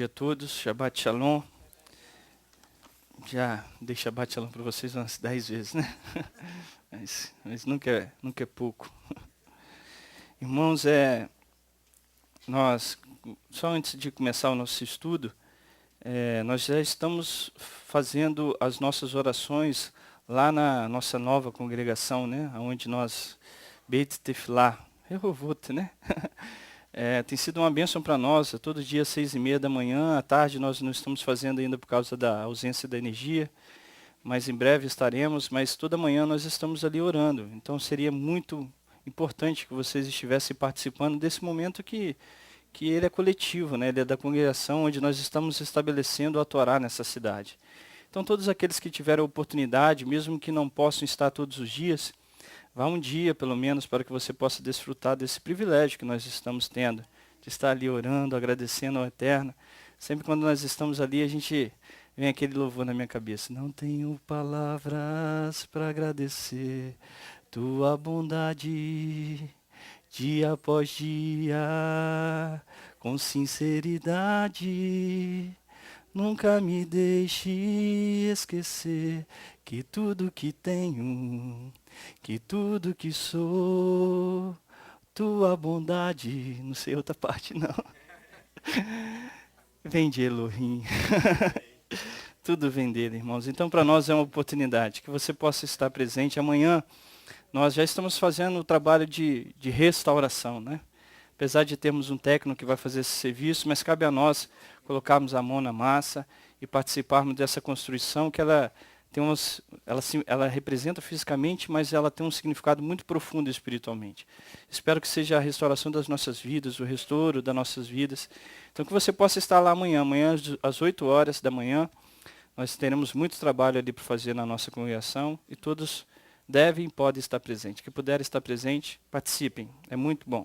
dia a todos, Shabbat Shalom. Já dei Shabbat Shalom para vocês umas 10 vezes, né? mas nunca é pouco. Irmãos, nós, só antes de começar o nosso estudo, nós já estamos fazendo as nossas orações lá na nossa nova congregação, né? Onde nós, Beit Tefilá, Rehovot, né? Tem sido uma bênção para nós, todo dia às 6h30 da manhã, à tarde nós não estamos fazendo ainda por causa da ausência da energia, mas em breve estaremos, mas toda manhã nós estamos ali orando, então seria muito importante que vocês estivessem participando desse momento que ele é coletivo, né? Ele é da congregação onde nós estamos estabelecendo a Torá nessa cidade. Então todos aqueles que tiveram a oportunidade, mesmo que não possam estar todos os dias, vá um dia, pelo menos, para que você possa desfrutar desse privilégio que nós estamos tendo, de estar ali orando, agradecendo ao Eterno. Sempre quando nós estamos ali, vem aquele louvor na minha cabeça. Não tenho palavras para agradecer tua bondade, dia após dia, com sinceridade. Nunca me deixe esquecer que tudo que tenho, que tudo que sou, tua bondade, não sei outra parte não, vem de Elohim. Tudo vem dele, irmãos. Então para nós é uma oportunidade que você possa estar presente. Amanhã nós já estamos fazendo o trabalho de restauração, né? Apesar de termos um técnico que vai fazer esse serviço, mas cabe a nós colocarmos a mão na massa e participarmos dessa construção que ela representa fisicamente, mas ela tem um significado muito profundo espiritualmente. Espero que seja a restauração das nossas vidas, o restauro das nossas vidas. Então que você possa estar lá amanhã às 8 horas da manhã. Nós teremos muito trabalho ali para fazer na nossa congregação e todos devem e podem estar presentes. Que puder estar presente, participem, é muito bom.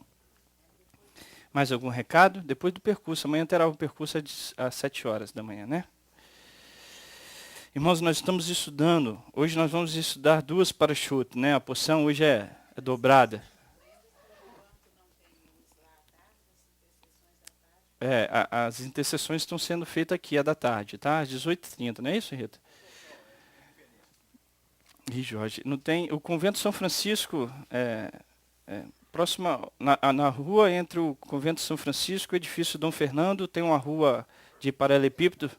Mais algum recado? Depois do percurso. Amanhã terá o percurso às 7 horas da manhã, né? Irmãos, nós estamos estudando. Hoje nós vamos estudar 2 parashut, né? A porção hoje é dobrada. As intercessões estão sendo feitas aqui, da tarde, tá? Às 18h30, não é isso, Rita? E Jorge, não tem... O Convento São Francisco... próxima, na rua entre o Convento São Francisco e o Edifício Dom Fernando, tem uma rua de paralelepípedo,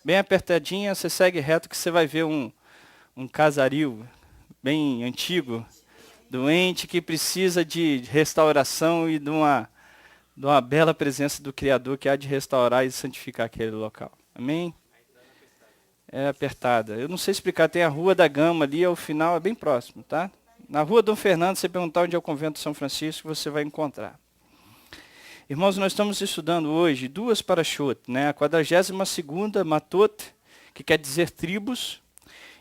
bem apertadinha, você segue reto que você vai ver um casario bem antigo, doente, que precisa de restauração e de uma bela presença do Criador que há de restaurar e santificar aquele local. Amém? É apertada. Eu não sei explicar, tem a Rua da Gama ali, ao final é bem próximo, tá? Na Rua Dom Fernando, você perguntar onde é o Convento São Francisco, você vai encontrar. Irmãos, nós estamos estudando hoje 2 parashot, né? A 42ª Matot, que quer dizer tribos,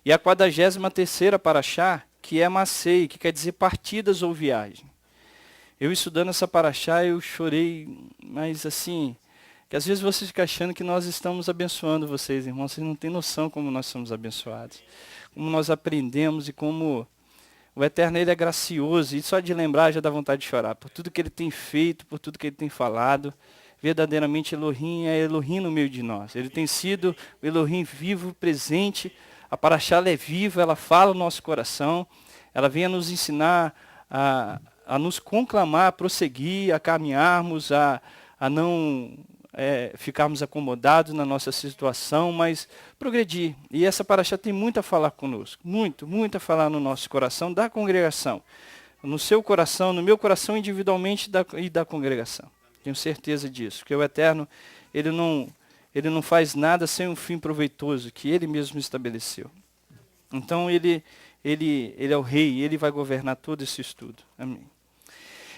e a 43ª Parashá, que é Massei, que quer dizer partidas ou viagem. Eu estudando essa parashá, eu chorei, mas assim, que às vezes vocês ficam achando que nós estamos abençoando vocês, irmãos, vocês não têm noção como nós somos abençoados, como nós aprendemos e como... O Eterno, ele é gracioso, e só de lembrar já dá vontade de chorar, por tudo que ele tem feito, por tudo que ele tem falado. Verdadeiramente, Elohim é Elohim no meio de nós. Ele tem sido o Elohim vivo, presente. A Parashá é viva, ela fala no nosso coração. Ela vem a nos ensinar, a nos conclamar, a prosseguir, a caminharmos, a não... ficarmos acomodados na nossa situação, mas progredir. E essa paraxá tem muito a falar conosco, muito a falar no nosso coração, da congregação. No seu coração, no meu coração individualmente e da congregação. Tenho certeza disso, porque o Eterno, ele não faz nada sem um fim proveitoso, que ele mesmo estabeleceu. Então ele é o rei, ele vai governar todo esse estudo. Amém.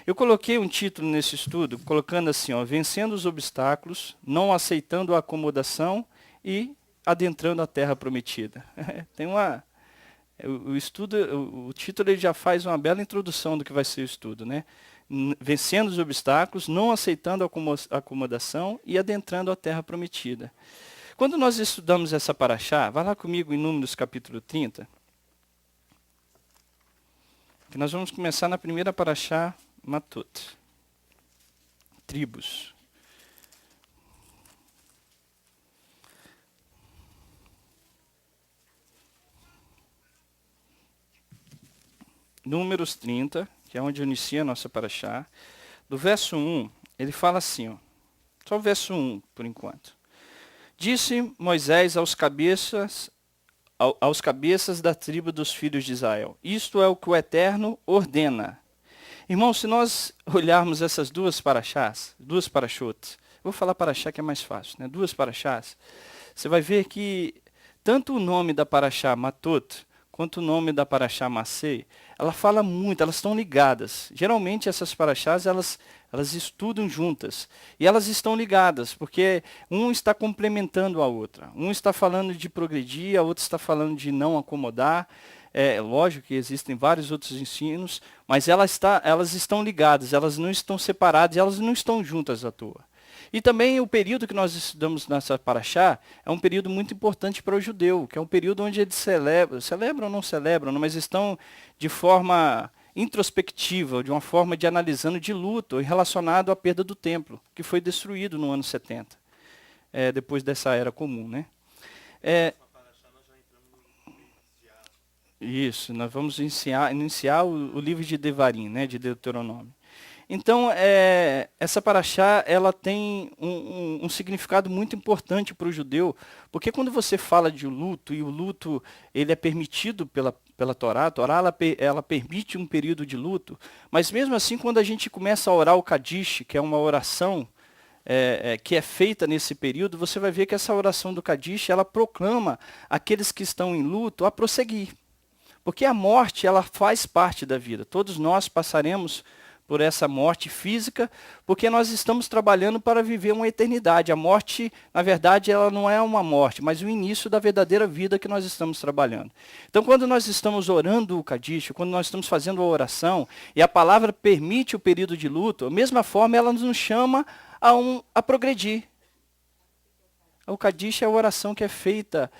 Eu coloquei um título nesse estudo, colocando assim, vencendo os obstáculos, não aceitando a acomodação e adentrando a terra prometida. O título ele já faz uma bela introdução do que vai ser o estudo, né? Vencendo os obstáculos, não aceitando a acomodação e adentrando a terra prometida. Quando nós estudamos essa paraxá, vai lá comigo em Números capítulo 30, que nós vamos começar na primeira paraxá, Matot. Tribos. Números 30, que é onde inicia a nossa paraxá. Do verso 1, ele fala assim, ó, só o verso 1 por enquanto. Disse Moisés aos cabeças da tribo dos filhos de Israel: isto é o que o Eterno ordena. Irmão, se nós olharmos essas duas paraxotes, vou falar paraxá que é mais fácil, né? Duas paraxás, você vai ver que tanto o nome da paraxá Matot, quanto o nome da paraxá Massei, ela fala muito, elas estão ligadas. Geralmente essas paraxás, elas estudam juntas. E elas estão ligadas, porque um está complementando a outra. Um está falando de progredir, a outra está falando de não acomodar. É lógico que existem vários outros ensinos, mas elas estão ligadas, elas não estão separadas, elas não estão juntas à toa. E também o período que nós estudamos nessa paraxá é um período muito importante para o judeu, que é um período onde eles celebram ou não celebram, mas estão de forma introspectiva, de uma forma de analisando de luto relacionado à perda do templo, que foi destruído no ano 70, depois dessa era comum, né? Isso, nós vamos iniciar o livro de Devarim, né, de Deuteronômio. Então, essa paraxá, ela tem um significado muito importante para o judeu, porque quando você fala de luto, e o luto ele é permitido pela Torá, a Torá ela permite um período de luto, mas mesmo assim, quando a gente começa a orar o Kadish, que é uma oração que é feita nesse período, você vai ver que essa oração do Kadish, ela proclama aqueles que estão em luto a prosseguir. Porque a morte, ela faz parte da vida. Todos nós passaremos por essa morte física, porque nós estamos trabalhando para viver uma eternidade. A morte, na verdade, ela não é uma morte, mas o início da verdadeira vida que nós estamos trabalhando. Então, quando nós estamos orando o Kadish, quando nós estamos fazendo a oração, e a palavra permite o período de luto, da mesma forma, ela nos chama a progredir. O Kadish é a oração que é feita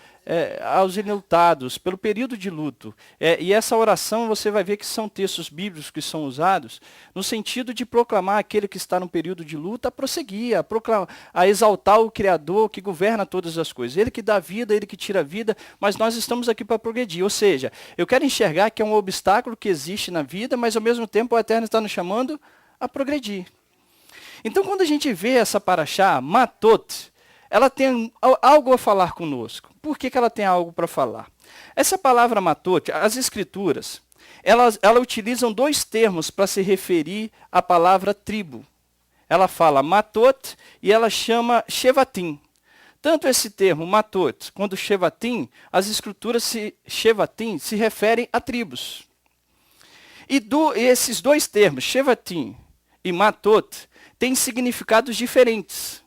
aos enlutados, pelo período de luto. E essa oração, você vai ver que são textos bíblicos que são usados no sentido de proclamar aquele que está no período de luta a prosseguir, a exaltar o Criador que governa todas as coisas. Ele que dá vida, ele que tira a vida, mas nós estamos aqui para progredir. Ou seja, eu quero enxergar que é um obstáculo que existe na vida, mas ao mesmo tempo o Eterno está nos chamando a progredir. Então, quando a gente vê essa paraxá, Matot, ela tem algo a falar conosco. Por que ela tem algo para falar? Essa palavra Matot, as escrituras, elas utilizam dois termos para se referir à palavra tribo. Ela fala Matot e ela chama Shevatim. Tanto esse termo Matot quanto Shevatim, as escrituras Shevatim se referem a tribos. E esses dois termos, Shevatim e Matot, têm significados diferentes.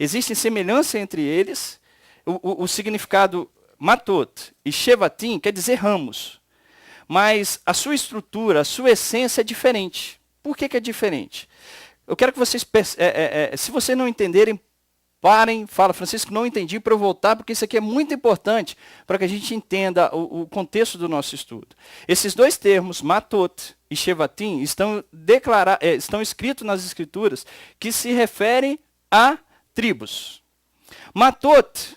Existe semelhança entre eles. O significado Matot e Shevatim quer dizer ramos. Mas a sua estrutura, a sua essência é diferente. Por que é diferente? Eu quero que vocês, se vocês não entenderem, parem, fala, Francisco, não entendi, para eu voltar, porque isso aqui é muito importante para que a gente entenda o contexto do nosso estudo. Esses dois termos, Matot e Shevatim, estão escritos nas escrituras que se referem a tribos. Matot,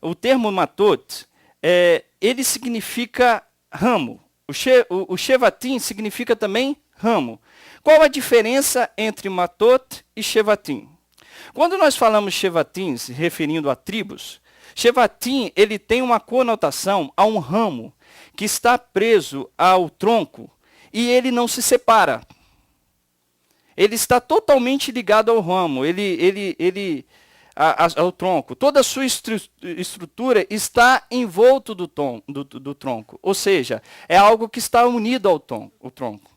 o termo Matot, ele significa ramo. O Shevatim significa também ramo. Qual a diferença entre Matot e Shevatim? Quando nós falamos Shevatim, se referindo a tribos, Shevatim ele tem uma conotação a um ramo que está preso ao tronco e ele não se separa. Ele está totalmente ligado ao ramo, ao tronco. Toda a sua estrutura está envolto do tronco. Ou seja, é algo que está unido ao tronco.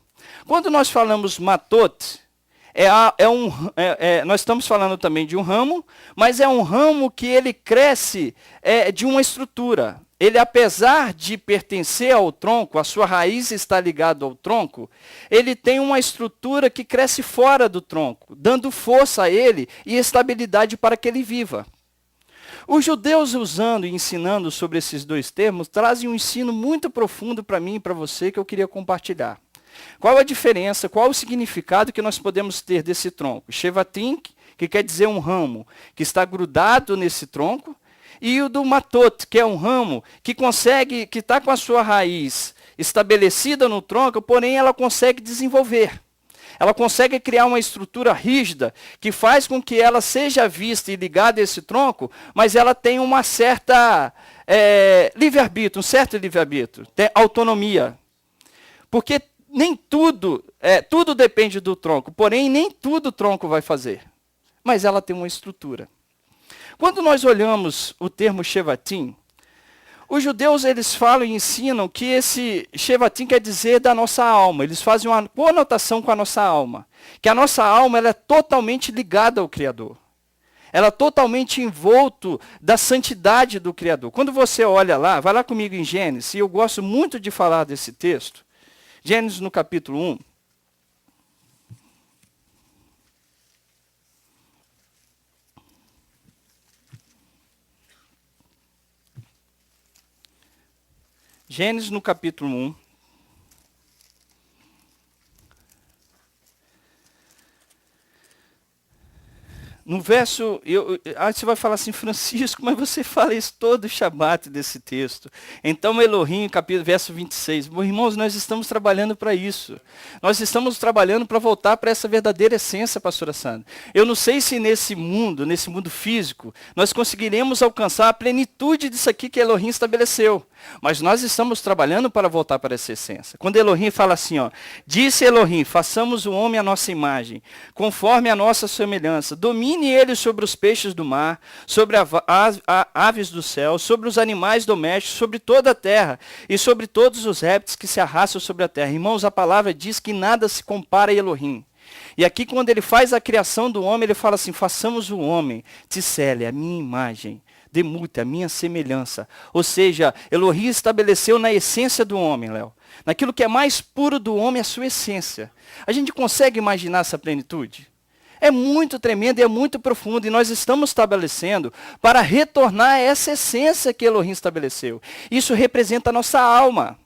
Quando nós falamos Matot, nós estamos falando também de um ramo, mas é um ramo que ele cresce de uma estrutura. Ele, apesar de pertencer ao tronco, a sua raiz está ligada ao tronco, ele tem uma estrutura que cresce fora do tronco, dando força a ele e estabilidade para que ele viva. Os judeus, usando e ensinando sobre esses dois termos, trazem um ensino muito profundo para mim e para você que eu queria compartilhar. Qual a diferença, qual o significado que nós podemos ter desse tronco? Shevatim, que quer dizer um ramo que está grudado nesse tronco, e o do Matot, que é um ramo que está com a sua raiz estabelecida no tronco, porém ela consegue desenvolver. Ela consegue criar uma estrutura rígida que faz com que ela seja vista e ligada a esse tronco, mas ela tem uma certa livre-arbítrio, um certo livre-arbítrio, tem autonomia. Porque nem tudo, tudo depende do tronco, porém nem tudo o tronco vai fazer. Mas ela tem uma estrutura. Quando nós olhamos o termo Shevatim, os judeus eles falam e ensinam que esse Shevatim quer dizer da nossa alma. Eles fazem uma conotação com a nossa alma. Que a nossa alma ela é totalmente ligada ao Criador. Ela é totalmente envolto da santidade do Criador. Quando você olha lá, vai lá comigo em Gênesis, e eu gosto muito de falar desse texto. Gênesis no capítulo 1. Gênesis no capítulo 1. No verso, você vai falar assim, Francisco, mas você fala isso todo o Shabat desse texto. Então, Elohim, capítulo, verso 26. Meus irmãos, nós estamos trabalhando para isso. Nós estamos trabalhando para voltar para essa verdadeira essência, pastora Sandra. Eu não sei se nesse mundo físico, nós conseguiremos alcançar a plenitude disso aqui que Elohim estabeleceu. Mas nós estamos trabalhando para voltar para essa essência. Quando Elohim fala assim, disse Elohim, façamos o homem à nossa imagem, conforme a nossa semelhança, domine ele sobre os peixes do mar, sobre as aves do céu, sobre os animais domésticos, sobre toda a terra, e sobre todos os répteis que se arrastam sobre a terra. Irmãos, a palavra diz que nada se compara a Elohim. E aqui quando ele faz a criação do homem, ele fala assim, façamos o homem, Tissele, a minha imagem. Demute, a minha semelhança. Ou seja, Elohim estabeleceu na essência do homem, Léo. Naquilo que é mais puro do homem, a sua essência. A gente consegue imaginar essa plenitude? É muito tremendo e é muito profundo. E nós estamos estabelecendo para retornar a essa essência que Elohim estabeleceu. Isso representa a nossa alma.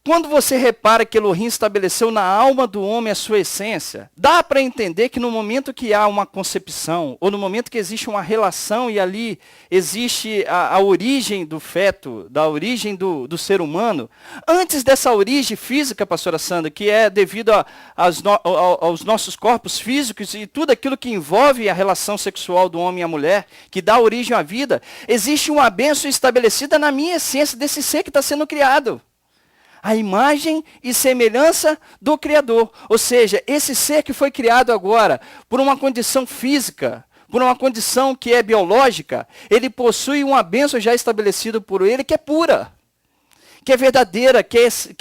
Quando você repara que Elohim estabeleceu na alma do homem a sua essência, dá para entender que no momento que há uma concepção, ou no momento que existe uma relação e ali existe a origem do feto, da origem do ser humano, antes dessa origem física, pastora Sandra, que é devido aos nossos corpos físicos e tudo aquilo que envolve a relação sexual do homem e a mulher, que dá origem à vida, existe uma bênção estabelecida na minha essência desse ser que está sendo criado. A imagem e semelhança do Criador. Ou seja, esse ser que foi criado agora por uma condição física, por uma condição que é biológica, ele possui uma bênção já estabelecida por ele que é pura, que é verdadeira, que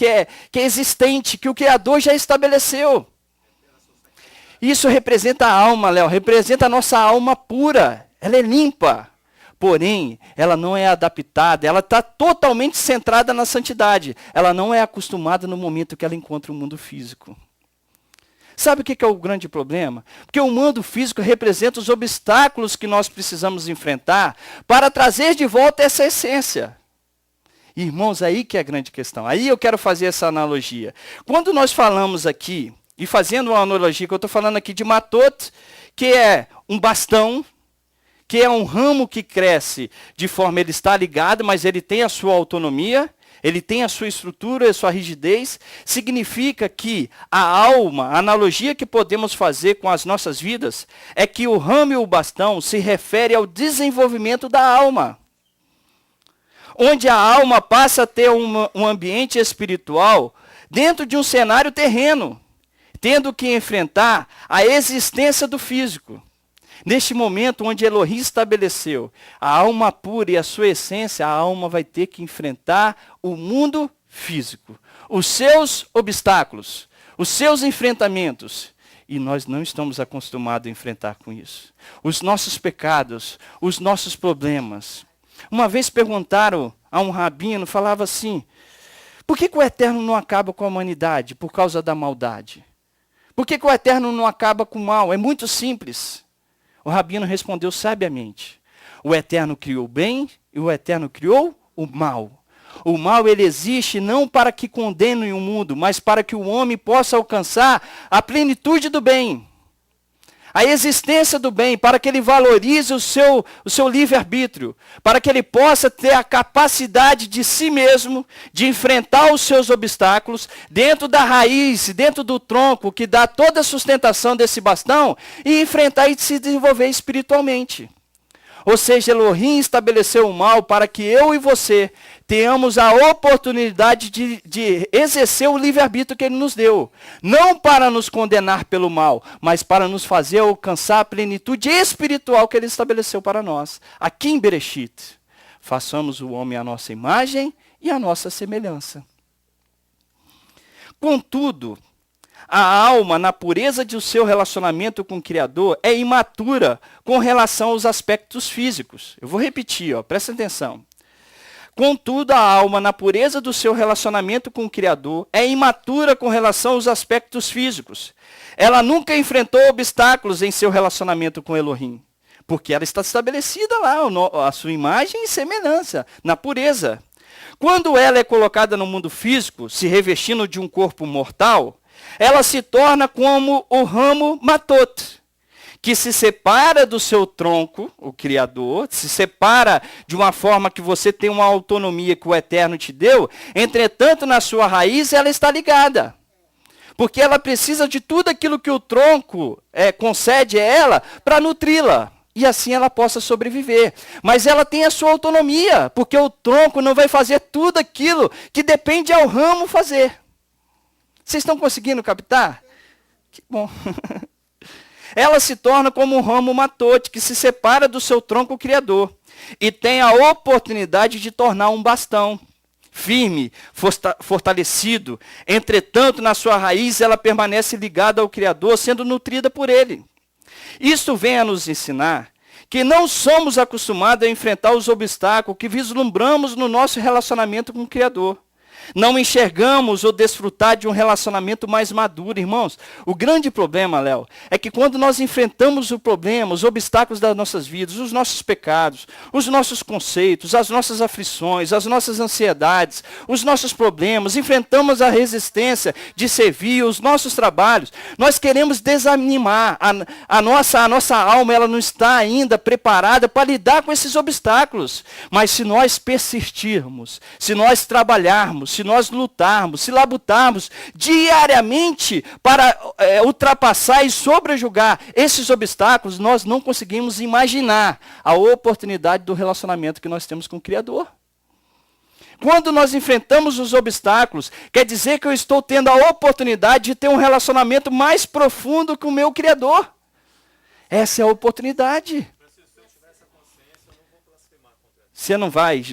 é existente, que o Criador já estabeleceu. Isso representa a alma, Léo, representa a nossa alma pura. Ela é limpa. Porém, ela não é adaptada, ela está totalmente centrada na santidade. Ela não é acostumada no momento que ela encontra o mundo físico. Sabe o que é o grande problema? Porque o mundo físico representa os obstáculos que nós precisamos enfrentar para trazer de volta essa essência. Irmãos, aí que é a grande questão. Aí eu quero fazer essa analogia. Quando nós falamos aqui, e fazendo uma analogia, que eu estou falando aqui de matot, que é um bastão, que é um ramo que cresce de forma, ele está ligado, mas ele tem a sua autonomia, ele tem a sua estrutura, a sua rigidez, significa que a alma, a analogia que podemos fazer com as nossas vidas, é que o ramo e o bastão se refere ao desenvolvimento da alma. Onde a alma passa a ter um ambiente espiritual dentro de um cenário terreno, tendo que enfrentar a existência do físico. Neste momento onde Elohim estabeleceu a alma pura e a sua essência, a alma vai ter que enfrentar o mundo físico, os seus obstáculos, os seus enfrentamentos. E nós não estamos acostumados a enfrentar com isso. Os nossos pecados, os nossos problemas. Uma vez perguntaram a um rabino, falava assim, por que o Eterno não acaba com a humanidade? Por causa da maldade. Por que o Eterno não acaba com o mal? É muito simples. O rabino respondeu sabiamente. O Eterno criou o bem e o Eterno criou o mal. O mal ele existe não para que condene o mundo, mas para que o homem possa alcançar a plenitude do bem. a existência do bem, para que ele valorize o seu livre-arbítrio, para que ele possa ter a capacidade de si mesmo, de enfrentar os seus obstáculos, dentro da raiz, dentro do tronco, que dá toda a sustentação desse bastão, e enfrentar e se desenvolver espiritualmente. Ou seja, Elohim estabeleceu o mal para que eu e você tenhamos a oportunidade de exercer o livre-arbítrio que ele nos deu. Não para nos condenar pelo mal, mas para nos fazer alcançar a plenitude espiritual que ele estabeleceu para nós. Aqui em Bereshit, façamos o homem à nossa imagem e à nossa semelhança. Contudo, a alma, na pureza de seu relacionamento com o Criador, é imatura com relação aos aspectos físicos. Eu vou repetir, presta atenção. Contudo, a alma, na pureza do seu relacionamento com o Criador, é imatura com relação aos aspectos físicos. Ela nunca enfrentou obstáculos em seu relacionamento com Elohim, porque ela está estabelecida lá, a sua imagem e semelhança, na pureza. Quando ela é colocada no mundo físico, se revestindo de um corpo mortal, ela se torna como o ramo matot, que se separa do seu tronco, o Criador, se separa de uma forma que você tem uma autonomia que o Eterno te deu, entretanto, na sua raiz ela está ligada. Porque ela precisa de tudo aquilo que o tronco concede a ela para nutri-la. E assim ela possa sobreviver. Mas ela tem a sua autonomia, porque o tronco não vai fazer tudo aquilo que depende ao ramo fazer. Vocês estão conseguindo captar? Que bom. Ela se torna como um ramo matote que se separa do seu tronco criador e tem a oportunidade de tornar um bastão firme, fortalecido. Entretanto, na sua raiz, ela permanece ligada ao Criador, sendo nutrida por ele. Isto vem a nos ensinar que não somos acostumados a enfrentar os obstáculos que vislumbramos no nosso relacionamento com o Criador. Não enxergamos ou desfrutar de um relacionamento mais maduro, irmãos. O grande problema, Léo, é que quando nós enfrentamos o problema, os obstáculos das nossas vidas, os nossos pecados, os nossos conceitos, as nossas aflições, as nossas ansiedades, os nossos problemas, enfrentamos a resistência de servir, os nossos trabalhos, nós queremos desanimar. A nossa alma ela não está ainda preparada para lidar com esses obstáculos. Mas se nós persistirmos, se nós trabalharmos, se nós lutarmos, se labutarmos diariamente para ultrapassar e sobrejugar esses obstáculos, nós não conseguimos imaginar a oportunidade do relacionamento que nós temos com o Criador. Quando nós enfrentamos os obstáculos, quer dizer que eu estou tendo a oportunidade de ter um relacionamento mais profundo com o meu Criador. Essa é a oportunidade. Você não vai.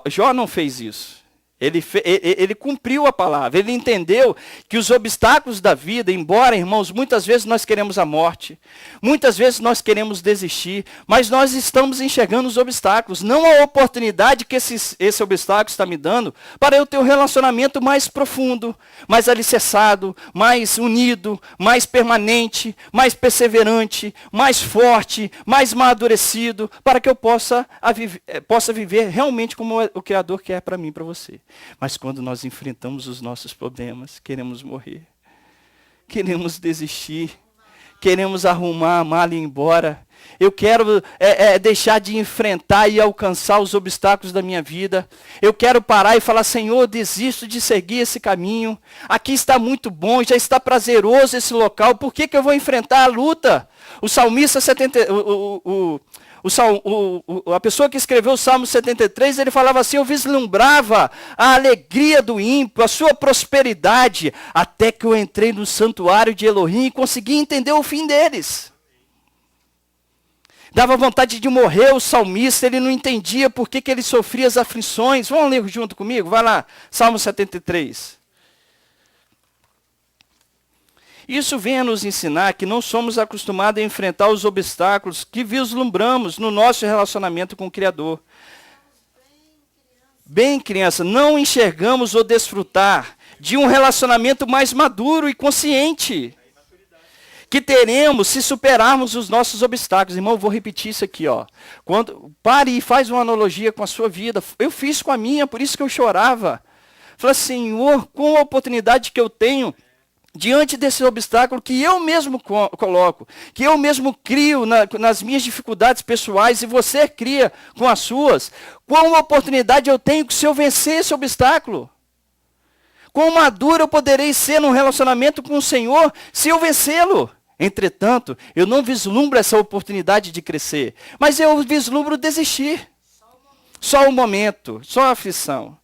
Jó não fez isso. Ele cumpriu a palavra, ele entendeu que os obstáculos da vida, embora, irmãos, muitas vezes nós queremos a morte, muitas vezes nós queremos desistir, mas nós estamos enxergando os obstáculos, não a oportunidade que esse obstáculo está me dando para eu ter um relacionamento mais profundo, mais alicerçado, mais unido, mais permanente, mais perseverante, mais forte, mais amadurecido, para que eu possa viver realmente como o Criador quer para mim e para você. Mas quando nós enfrentamos os nossos problemas, queremos morrer, queremos desistir, queremos arrumar a mala e ir embora. Eu quero deixar de enfrentar e alcançar os obstáculos da minha vida. Eu quero parar e falar, Senhor, desisto de seguir esse caminho. Aqui está muito bom, já está prazeroso esse local. Por que eu vou enfrentar a luta? O salmista 70... a pessoa que escreveu o Salmo 73, ele falava assim, eu vislumbrava a alegria do ímpio, a sua prosperidade, até que eu entrei no santuário de Elohim e consegui entender o fim deles. Dava vontade de morrer o salmista, ele não entendia por que ele sofria as aflições. Vamos ler junto comigo? Vai lá, Salmo 73. Isso vem a nos ensinar que não somos acostumados a enfrentar os obstáculos que vislumbramos no nosso relacionamento com o Criador. Bem, criança, não enxergamos ou desfrutar de um relacionamento mais maduro e consciente que teremos se superarmos os nossos obstáculos. Irmão, eu vou repetir isso aqui. Pare e faz uma analogia com a sua vida. Eu fiz com a minha, por isso que eu chorava. Falei, Senhor, com a oportunidade que eu tenho diante desse obstáculo que eu mesmo coloco, que eu mesmo crio nas minhas dificuldades pessoais e você cria com as suas, qual oportunidade eu tenho se eu vencer esse obstáculo? Quão maduro eu poderei ser num relacionamento com o Senhor se eu vencê-lo? Entretanto, eu não vislumbro essa oportunidade de crescer, mas eu vislumbro desistir. Só o momento, só a aflição.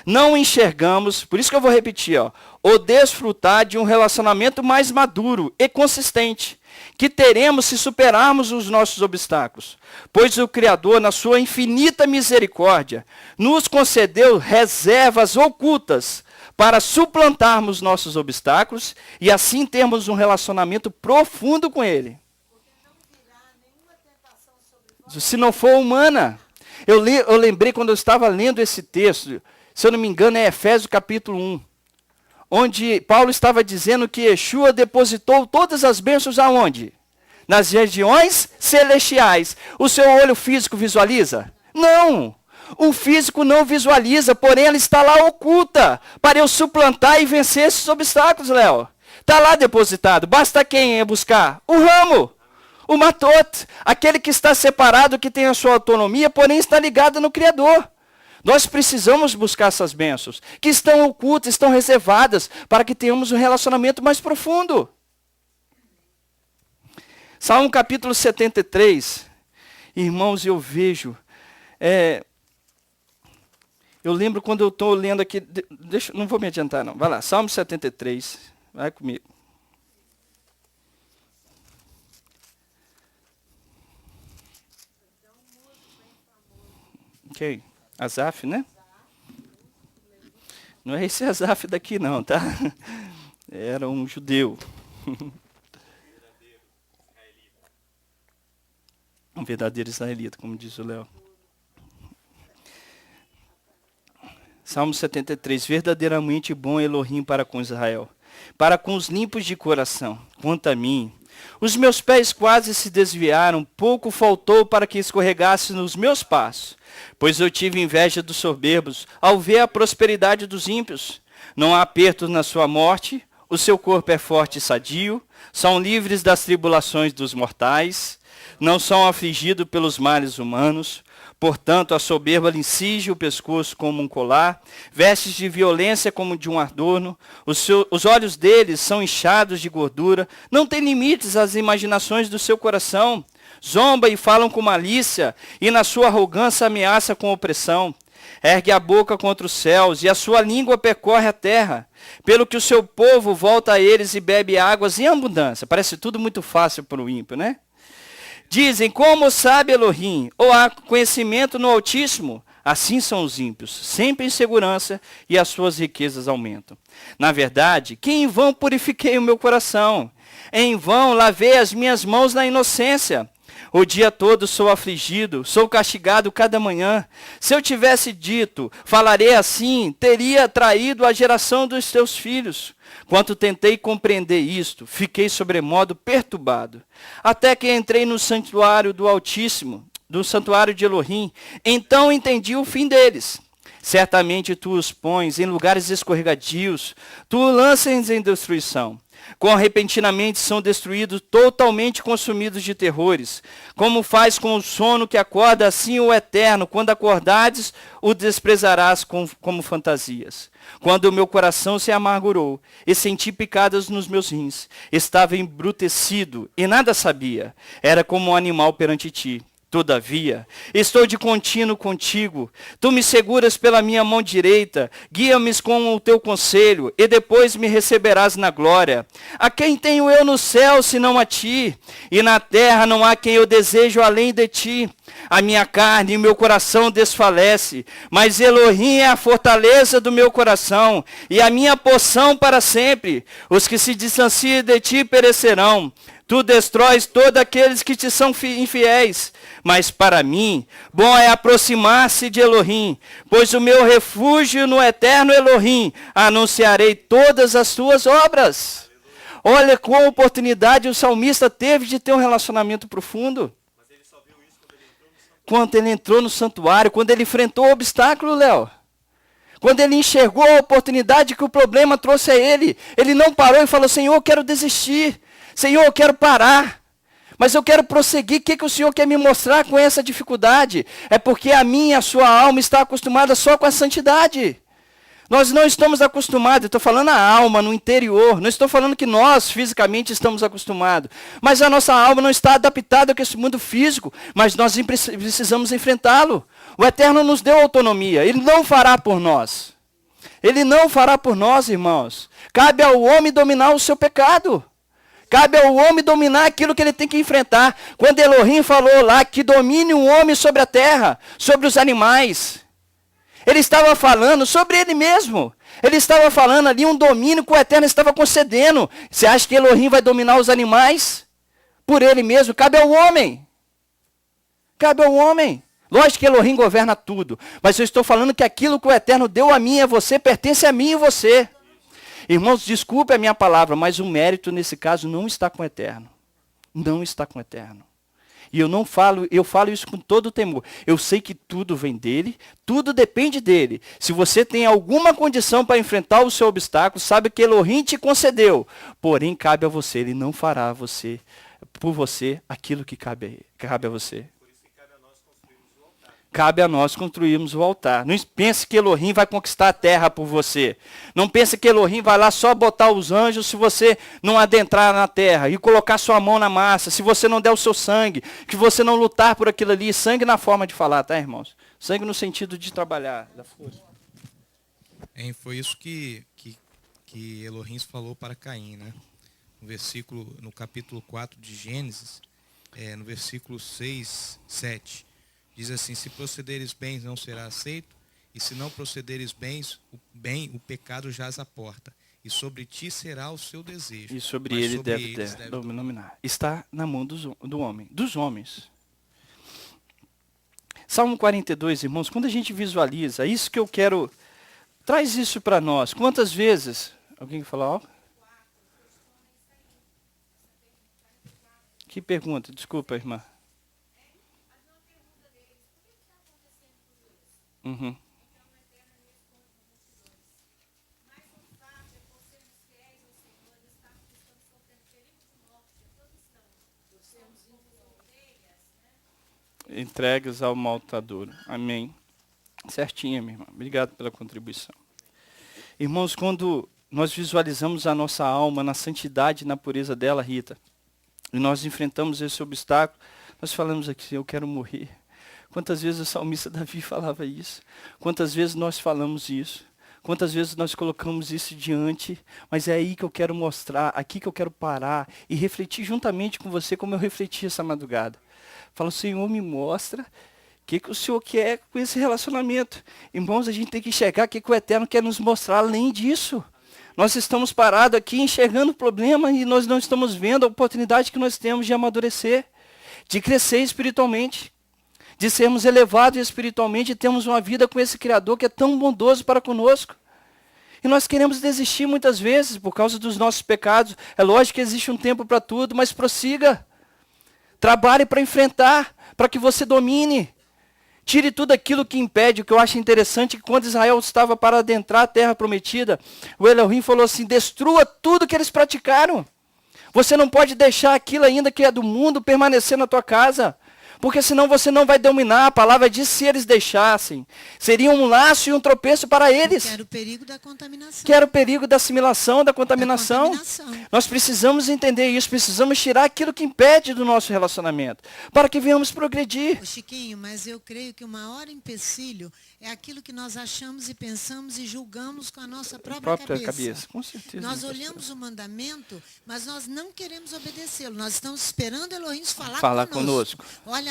Não enxergamos, por isso que eu vou repetir, o desfrutar de um relacionamento mais maduro e consistente, que teremos se superarmos os nossos obstáculos. Pois o Criador, na sua infinita misericórdia, nos concedeu reservas ocultas para suplantarmos nossos obstáculos e assim termos um relacionamento profundo com Ele. Se não for humana. Eu lembrei quando eu estava lendo esse texto, se eu não me engano é Efésios capítulo 1, onde Paulo estava dizendo que Yeshua depositou todas as bênçãos aonde? Nas regiões celestiais. O seu olho físico visualiza? Não! O físico não visualiza, porém ela está lá oculta, para eu suplantar e vencer esses obstáculos, Léo. Está lá depositado, basta quem buscar? O ramo, o matot, aquele que está separado, que tem a sua autonomia, porém está ligado no Criador. Nós precisamos buscar essas bênçãos, que estão ocultas, estão reservadas, para que tenhamos um relacionamento mais profundo. Salmo capítulo 73, irmãos, eu vejo... Eu lembro quando eu estou lendo aqui, não vou me adiantar não, vai lá, Salmo 73, vai comigo. Ok, Asaf, né? Não é esse Asaf daqui não, tá? Era um judeu. Um verdadeiro israelita, como diz o Léo. Salmo 73, verdadeiramente bom Elohim para com Israel, para com os limpos de coração. Quanto a mim, os meus pés quase se desviaram, pouco faltou para que escorregasse nos meus passos, pois eu tive inveja dos soberbos ao ver a prosperidade dos ímpios. Não há aperto na sua morte, o seu corpo é forte e sadio, são livres das tribulações dos mortais, não são afligidos pelos males humanos. Portanto, a soberba lhe cinge o pescoço como um colar, vestes de violência como de um adorno, os olhos deles são inchados de gordura, não tem limites às imaginações do seu coração, zomba e falam com malícia, e na sua arrogância ameaça com opressão. Ergue a boca contra os céus, e a sua língua percorre a terra, pelo que o seu povo volta a eles e bebe águas em abundância. Parece tudo muito fácil para o ímpio, né? Dizem, como sabe Elohim, ou há conhecimento no Altíssimo? Assim são os ímpios, sempre em segurança, e as suas riquezas aumentam. Na verdade, que em vão purifiquei o meu coração, em vão lavei as minhas mãos na inocência. O dia todo sou afligido, sou castigado cada manhã. Se eu tivesse dito, falarei assim, teria traído a geração dos teus filhos. Quando tentei compreender isto, fiquei sobremodo perturbado. Até que entrei no santuário do Altíssimo, do santuário de Elohim, então entendi o fim deles. Certamente tu os pões em lugares escorregadios, tu os lanças em destruição. Com repentinamente são destruídos, totalmente consumidos de terrores. Como faz com o sono que acorda, assim o Eterno, quando acordares, o desprezarás como fantasias. Quando o meu coração se amargurou e senti picadas nos meus rins, estava embrutecido e nada sabia. Era como um animal perante ti. Todavia, estou de contínuo contigo. Tu me seguras pela minha mão direita, guia-me com o teu conselho, e depois me receberás na glória. A quem tenho eu no céu, senão a ti? E na terra não há quem eu desejo além de ti. A minha carne e o meu coração desfalece, mas Elohim é a fortaleza do meu coração, e a minha porção para sempre. Os que se distanciam de ti perecerão. Tu destróis todos aqueles que te são infiéis. Mas para mim, bom é aproximar-se de Elohim, pois o meu refúgio no eterno Elohim, anunciarei todas as tuas obras. Olha qual oportunidade o salmista teve de ter um relacionamento profundo. Mas ele só viu isso quando ele entrou no santuário. Quando ele entrou no santuário, quando ele enfrentou o obstáculo, Léo. Quando ele enxergou a oportunidade que o problema trouxe a ele, ele não parou e falou, Senhor, eu quero desistir. Senhor, eu quero parar. Mas eu quero prosseguir. O que o Senhor quer me mostrar com essa dificuldade? É porque a minha e a sua alma está acostumada só com a santidade. Nós não estamos acostumados, eu estou falando a alma no interior, não estou falando que nós fisicamente estamos acostumados, mas a nossa alma não está adaptada com esse mundo físico, mas nós precisamos enfrentá-lo. O Eterno nos deu autonomia, Ele não fará por nós. Ele não fará por nós, irmãos. Cabe ao homem dominar o seu pecado. Cabe ao homem dominar aquilo que ele tem que enfrentar. Quando Elohim falou lá que domine o homem sobre a terra, sobre os animais, ele estava falando sobre ele mesmo. Ele estava falando ali um domínio que o Eterno estava concedendo. Você acha que Elohim vai dominar os animais? Por ele mesmo. Cabe ao homem. Cabe ao homem. Lógico que Elohim governa tudo. Mas eu estou falando que aquilo que o Eterno deu a mim e a você, pertence a mim e você. Irmãos, desculpe a minha palavra, mas o mérito nesse caso não está com o Eterno. Não está com o Eterno. E eu falo isso com todo temor. Eu sei que tudo vem dele, tudo depende dele. Se você tem alguma condição para enfrentar o seu obstáculo, sabe que Elohim te concedeu. Porém, cabe a você, ele não fará por você aquilo que cabe a você. Cabe a nós construirmos o altar. Não pense que Elohim vai conquistar a terra por você. Não pense que Elohim vai lá só botar os anjos se você não adentrar na terra e colocar sua mão na massa, se você não der o seu sangue, que você não lutar por aquilo ali. Sangue na forma de falar, tá, irmãos? Sangue no sentido de trabalhar, da força. Foi isso que Elohim falou para Caim, né? No capítulo 4 de Gênesis, no versículo 6, 7. Diz assim, se procederes bem, não será aceito, e se não procederes bem, o pecado jaz à porta, e sobre ti será o seu desejo. E sobre ele deve dominar. Está na mão do homem, dos homens. Salmo 42, irmãos, quando a gente visualiza, é isso que eu quero, traz isso para nós. Quantas vezes, alguém quer falar algo? Que pergunta, desculpa, irmã. Uhum. Entregues ao maltador. Amém. Certinho, minha irmã. Obrigado pela contribuição. Irmãos, quando nós visualizamos a nossa alma na santidade e na pureza dela, Rita, e nós enfrentamos esse obstáculo, nós falamos aqui, eu quero morrer. Quantas vezes o salmista Davi falava isso? Quantas vezes nós falamos isso? Quantas vezes nós colocamos isso diante? Mas é aí que eu quero mostrar, aqui que eu quero parar e refletir juntamente com você, como eu refleti essa madrugada. Fala, Senhor, me mostra o que o Senhor quer com esse relacionamento. Irmãos, a gente tem que enxergar o que o Eterno quer nos mostrar além disso. Nós estamos parados aqui enxergando o problema e nós não estamos vendo a oportunidade que nós temos de amadurecer, de crescer espiritualmente, de sermos elevados espiritualmente e termos uma vida com esse Criador que é tão bondoso para conosco. E nós queremos desistir muitas vezes por causa dos nossos pecados. É lógico que existe um tempo para tudo, mas prossiga. Trabalhe para enfrentar, para que você domine. Tire tudo aquilo que impede. O que eu acho interessante é que quando Israel estava para adentrar a terra prometida, o Elohim falou assim, destrua tudo que eles praticaram. Você não pode deixar aquilo ainda que é do mundo permanecer na tua casa. Porque senão você não vai dominar. A palavra diz, se eles deixassem, seria um laço e um tropeço para eles. Que era o perigo da contaminação. Que era o perigo da assimilação, da contaminação. Nós precisamos entender isso, precisamos tirar aquilo que impede do nosso relacionamento, para que venhamos progredir. Ô Chiquinho, mas eu creio que o maior empecilho é aquilo que nós achamos e pensamos e julgamos com a nossa própria cabeça. Com certeza. Nós olhamos o mandamento, mas nós não queremos obedecê-lo. Nós estamos esperando Elohim falar conosco. Olha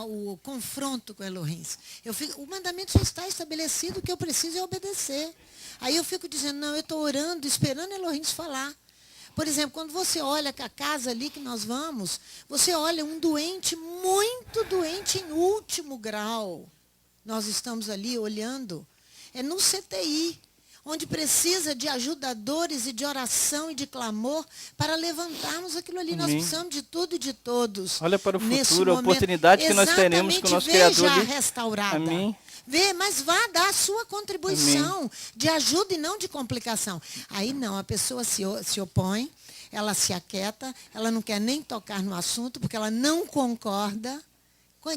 o confronto com Elohim. O mandamento já está estabelecido, o que eu preciso é obedecer. Aí eu fico dizendo, não, eu estou orando, esperando Elohim falar. Por exemplo, quando você olha a casa ali que nós vamos, você olha um doente, muito doente em último grau. Nós estamos ali olhando. É no CTI, onde precisa de ajudadores e de oração e de clamor para levantarmos aquilo ali. Amém. Nós precisamos de tudo e de todos. Olha para o futuro, a oportunidade que nós teremos com o nosso Criador ali. Restaurada. Amém. Vê, mas vá dar a sua contribuição de ajuda e não de complicação. Aí não, a pessoa se opõe, ela se aquieta, ela não quer nem tocar no assunto, porque ela não concorda.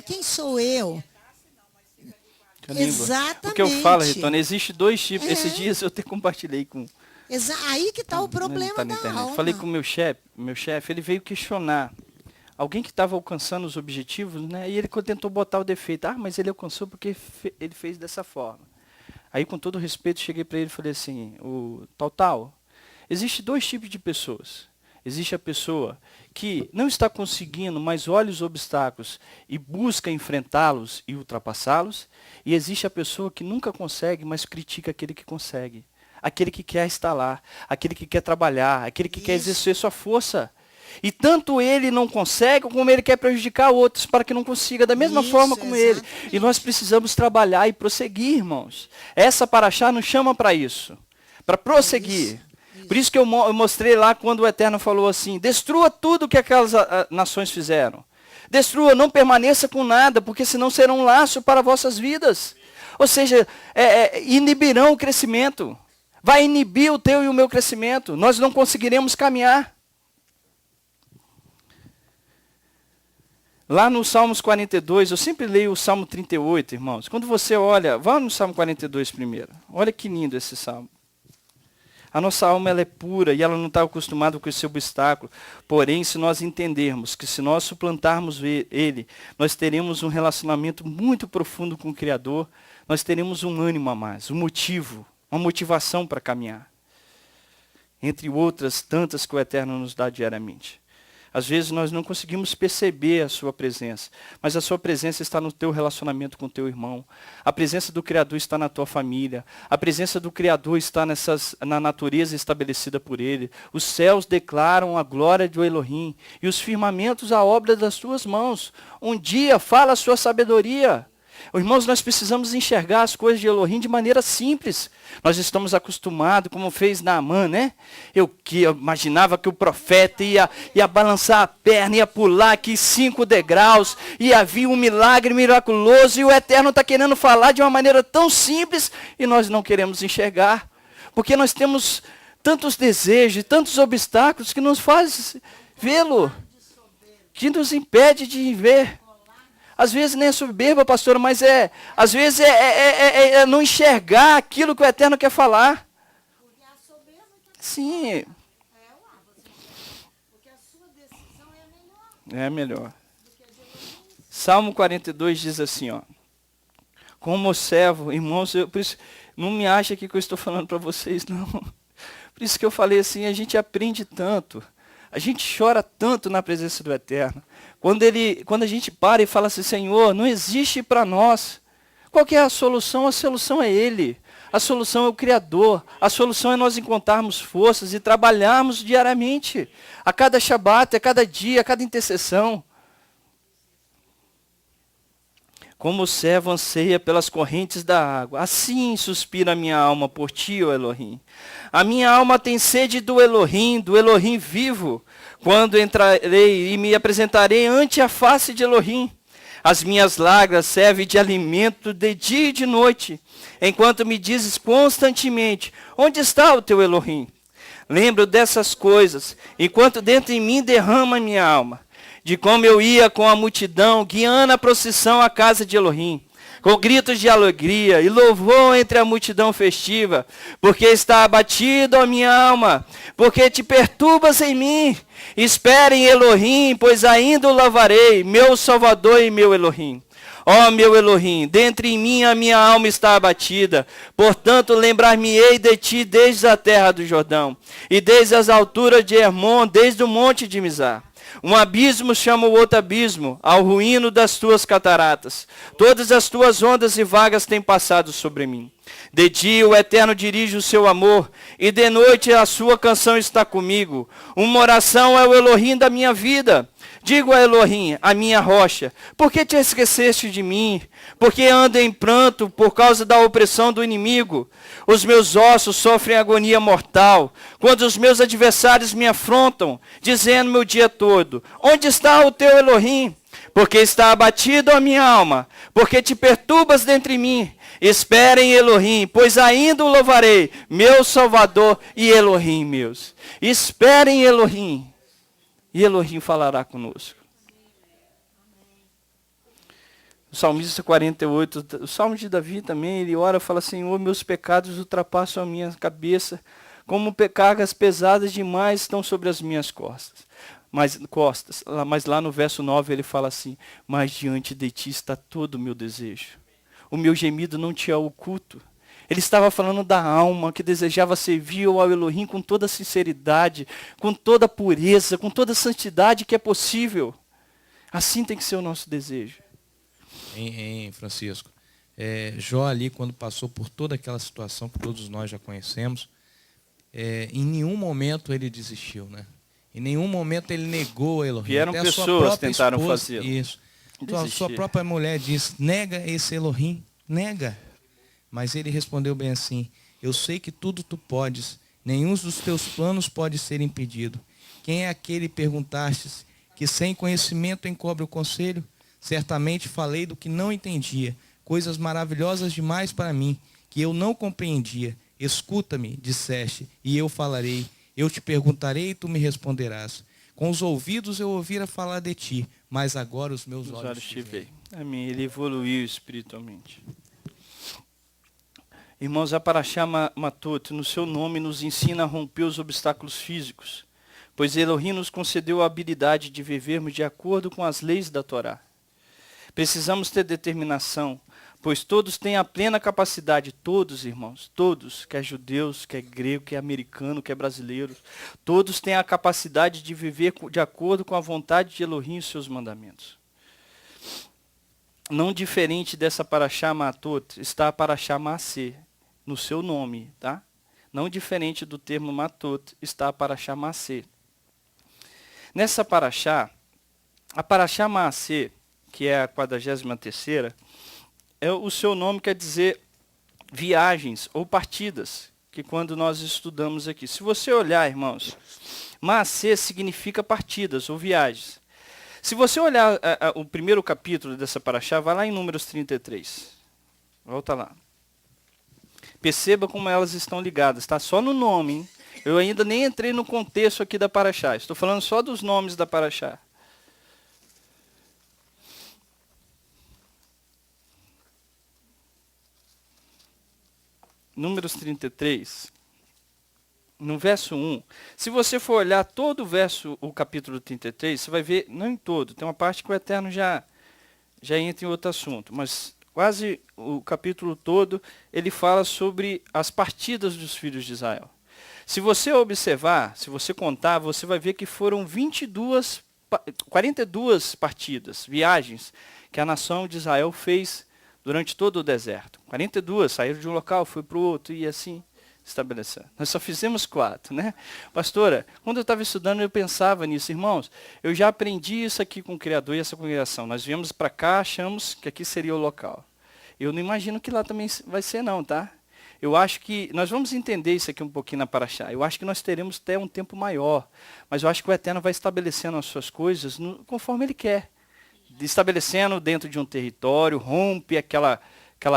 Quem sou eu? Exatamente. O que eu falo, Ritone, existe 2 tipos. Esses dias eu até compartilhei com... Aí que está o problema da alma. Falei com o meu chefe, ele veio questionar. Alguém que estava alcançando os objetivos, né? E ele tentou botar o defeito. Mas ele alcançou porque ele fez dessa forma. Aí, com todo respeito, cheguei para ele e falei assim, existe 2 tipos de pessoas. Existe a pessoa que não está conseguindo, mas olha os obstáculos e busca enfrentá-los e ultrapassá-los. E existe a pessoa que nunca consegue, mas critica aquele que consegue. Aquele que quer estar lá, aquele que quer trabalhar, aquele que quer exercer sua força. E tanto ele não consegue, como ele quer prejudicar outros para que não consiga, da mesma forma como ele. E nós precisamos trabalhar e prosseguir, irmãos. Essa paraxá nos chama para isso, para prosseguir. Por isso que eu mostrei lá quando o Eterno falou assim, destrua tudo que aquelas nações fizeram. Destrua, não permaneça com nada, porque senão será um laço para vossas vidas. Ou seja, inibirão o crescimento. Vai inibir o teu e o meu crescimento. Nós não conseguiremos caminhar. Lá no Salmos 42, eu sempre leio o Salmo 38, irmãos. Quando você olha, vá no Salmo 42 primeiro. Olha que lindo esse Salmo. A nossa alma ela é pura e ela não está acostumada com esse obstáculo. Porém, se nós entendermos que se nós suplantarmos ele, nós teremos um relacionamento muito profundo com o Criador, nós teremos um ânimo a mais, um motivo, uma motivação para caminhar. Entre outras tantas que o Eterno nos dá diariamente. Às vezes nós não conseguimos perceber a sua presença, mas a sua presença está no teu relacionamento com o teu irmão. A presença do Criador está na tua família. A presença do Criador está na natureza estabelecida por ele. Os céus declaram a glória do Elohim e os firmamentos a obra das tuas mãos. Um dia fala a sua sabedoria. Irmãos, nós precisamos enxergar as coisas de Elohim de maneira simples. Nós estamos acostumados, como fez Naamã, né? Eu imaginava que o profeta ia balançar a perna, ia pular aqui 5 degraus, e havia um milagre miraculoso, e o Eterno está querendo falar de uma maneira tão simples, e nós não queremos enxergar. Porque nós temos tantos desejos, tantos obstáculos que nos faz vê-lo, que nos impede de ver. Às vezes nem é soberba, pastora, mas às vezes é não enxergar aquilo que o Eterno quer falar. Porque a soberba Sim. porque a sua decisão é melhor. É melhor. Salmo 42 diz assim, ó. Como servo, irmãos, por isso, não me acha que eu estou falando para vocês, não. Por isso que eu falei assim, a gente aprende tanto. A gente chora tanto na presença do Eterno. Quando a gente para e fala assim, Senhor, não existe para nós. Qual que é a solução? A solução é Ele. A solução é o Criador. A solução é nós encontrarmos forças e trabalharmos diariamente. A cada Shabat, a cada dia, a cada intercessão. Como o servo anseia pelas correntes da água, assim suspira a minha alma por ti, ó Elohim. A minha alma tem sede do Elohim vivo. Quando entrarei e me apresentarei ante a face de Elohim. As minhas lágrimas servem de alimento de dia e de noite, enquanto me dizes constantemente, onde está o teu Elohim? Lembro dessas coisas, enquanto dentro em mim derrama minha alma. De como eu ia com a multidão, guiando a procissão à casa de Elohim, com gritos de alegria e louvor entre a multidão festiva, porque está abatido a minha alma, porque te perturbas em mim. Espere em Elohim, pois ainda o louvarei, meu Salvador e meu Elohim. Ó meu Elohim, dentro em mim a minha alma está abatida, portanto lembrar-me-ei de ti desde a terra do Jordão, e desde as alturas de Hermon, desde o monte de Mizar. Um abismo chama o outro abismo, ao ruíno das tuas cataratas. Todas as tuas ondas e vagas têm passado sobre mim. De dia o Eterno dirige o seu amor, e de noite a sua canção está comigo. Uma oração é o Elohim da minha vida. Digo a Elohim, a minha rocha, por que te esqueceste de mim? Porque ando em pranto por causa da opressão do inimigo. Os meus ossos sofrem agonia mortal, quando os meus adversários me afrontam, dizendo-me o dia todo, onde está o teu Elohim? Porque está abatido a minha alma, porque te perturbas dentro de mim. Esperem Elohim, pois ainda o louvarei, meu Salvador e Elohim meus. Esperem Elohim, e Elohim falará conosco. O Salmista 48, o Salmo de Davi também, ele ora e fala, Senhor, meus pecados ultrapassam a minha cabeça, como cargas pesadas demais estão sobre as minhas costas. Mas lá no verso 9 ele fala assim, mas diante de ti está todo o meu desejo. O meu gemido não te é oculto. Ele estava falando da alma que desejava servir ao Elohim com toda a sinceridade, com toda a pureza, com toda a santidade que é possível. Assim tem que ser o nosso desejo. Francisco, Jó ali, quando passou por toda aquela situação que todos nós já conhecemos, em nenhum momento ele desistiu, né? Em nenhum momento ele negou a Elohim. Vieram pessoas que tentaram fazê-lo. Isso. Sua própria mulher disse, nega esse Elohim, nega. Mas ele respondeu bem assim, eu sei que tudo tu podes, nenhum dos teus planos pode ser impedido. Quem é aquele, perguntastes, que sem conhecimento encobre o conselho? Certamente falei do que não entendia, coisas maravilhosas demais para mim, que eu não compreendia. Escuta-me, disseste, e eu falarei. Eu te perguntarei e tu me responderás. Com os ouvidos eu ouvira falar de ti, mas agora os meus olhos te veem. Amém. Ele evoluiu espiritualmente. Irmãos, a Paraxá Matot, no seu nome, nos ensina a romper os obstáculos físicos, pois Elohim nos concedeu a habilidade de vivermos de acordo com as leis da Torá. Precisamos ter determinação, pois todos têm a plena capacidade, todos, irmãos, todos, quer judeus, quer grego, quer americano, quer brasileiro, todos têm a capacidade de viver de acordo com a vontade de Elohim e seus mandamentos. Não diferente dessa Paraxá Matot, está a Paraxá Maaseh, no seu nome, tá? Não diferente do termo Matot, está a Paraxá Maaseh. Nessa Paraxá, a Paraxá Maaseh, que é a 43ª, o seu nome quer dizer viagens ou partidas, que quando nós estudamos aqui. Se você olhar, irmãos, Maaseh significa partidas ou viagens. Se você olhar o primeiro capítulo dessa paraxá, vai lá em Números 33. Volta lá. Perceba como elas estão ligadas, tá? Só no nome, hein? Eu ainda nem entrei no contexto aqui da paraxá. Estou falando só dos nomes da paraxá. Números 33, no verso 1, se você for olhar todo o capítulo 33, você vai ver, não em todo, tem uma parte que o Eterno já entra em outro assunto, mas quase o capítulo todo, ele fala sobre as partidas dos filhos de Israel. Se você observar, se você contar, você vai ver que foram 42 partidas, viagens, que a nação de Israel fez durante todo o deserto. 42, saíram de um local, foi para o outro e assim estabelecendo. Nós só fizemos 4, né? Pastora, quando eu estava estudando eu pensava nisso. Irmãos, eu já aprendi isso aqui com o Criador e essa congregação. Nós viemos para cá, achamos que aqui seria o local. Eu não imagino que lá também vai ser não, tá? Eu acho que, nós vamos entender isso aqui um pouquinho na Paraxá. Eu acho que nós teremos até um tempo maior. Mas eu acho que o Eterno vai estabelecendo as suas coisas conforme Ele quer. Estabelecendo dentro de um território, rompe aquela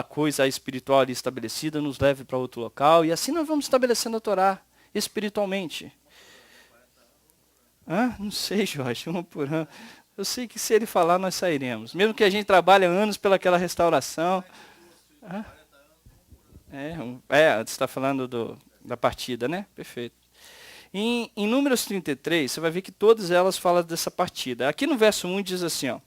coisa espiritual ali estabelecida, nos leve para outro local, e assim nós vamos estabelecendo a Torá espiritualmente. Não sei, Jorge, 1 por ano. Eu sei que se ele falar, nós sairemos. Mesmo que a gente trabalhe anos pelaquela restauração. Você está falando da partida, né? Perfeito. Em Números 33, você vai ver que todas elas falam dessa partida. Aqui no verso 1 diz assim, ó.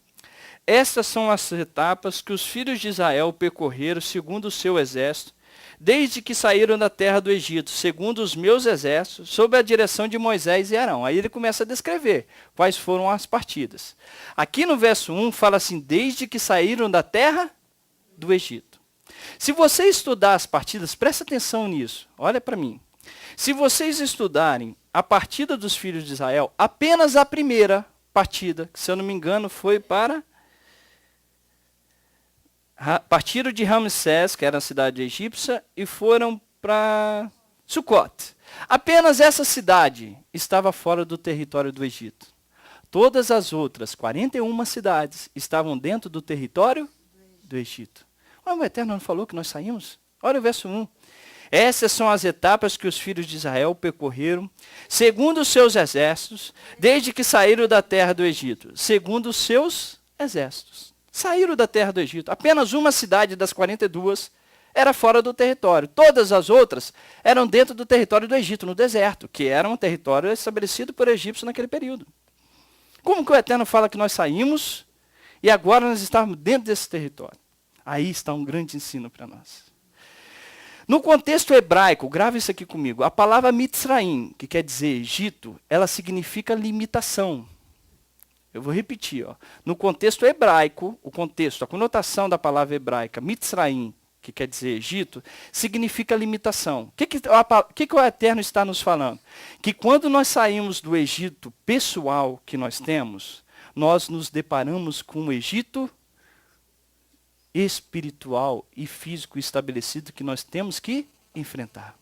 Estas são as etapas que os filhos de Israel percorreram segundo o seu exército, desde que saíram da terra do Egito, segundo os meus exércitos, sob a direção de Moisés e Arão. Aí ele começa a descrever quais foram as partidas. Aqui no verso 1 fala assim, desde que saíram da terra do Egito. Se você estudar as partidas, presta atenção nisso, olha para mim. Se vocês estudarem a partida dos filhos de Israel, apenas a primeira partida, que se eu não me engano foi para... partiram de Ramsés, que era a cidade egípcia, e foram para Sucote. Apenas essa cidade estava fora do território do Egito. Todas as outras 41 cidades estavam dentro do território do Egito. Mas o Eterno não falou que nós saímos? Olha o verso 1. Essas são as etapas que os filhos de Israel percorreram, segundo os seus exércitos, desde que saíram da terra do Egito. Segundo os seus exércitos. Saíram da terra do Egito. Apenas uma cidade das 42 era fora do território. Todas as outras eram dentro do território do Egito, no deserto, que era um território estabelecido por egípcios naquele período. Como que o Eterno fala que nós saímos e agora nós estamos dentro desse território? Aí está um grande ensino para nós. No contexto hebraico, grave isso aqui comigo, a palavra Mitzraim, que quer dizer Egito, ela significa limitação. Eu vou repetir. No contexto hebraico, a conotação da palavra hebraica Mitzraim, que quer dizer Egito, significa limitação. O que o Eterno está nos falando? Que quando nós saímos do Egito pessoal que nós temos, nós nos deparamos com um Egito espiritual e físico estabelecido que nós temos que enfrentar.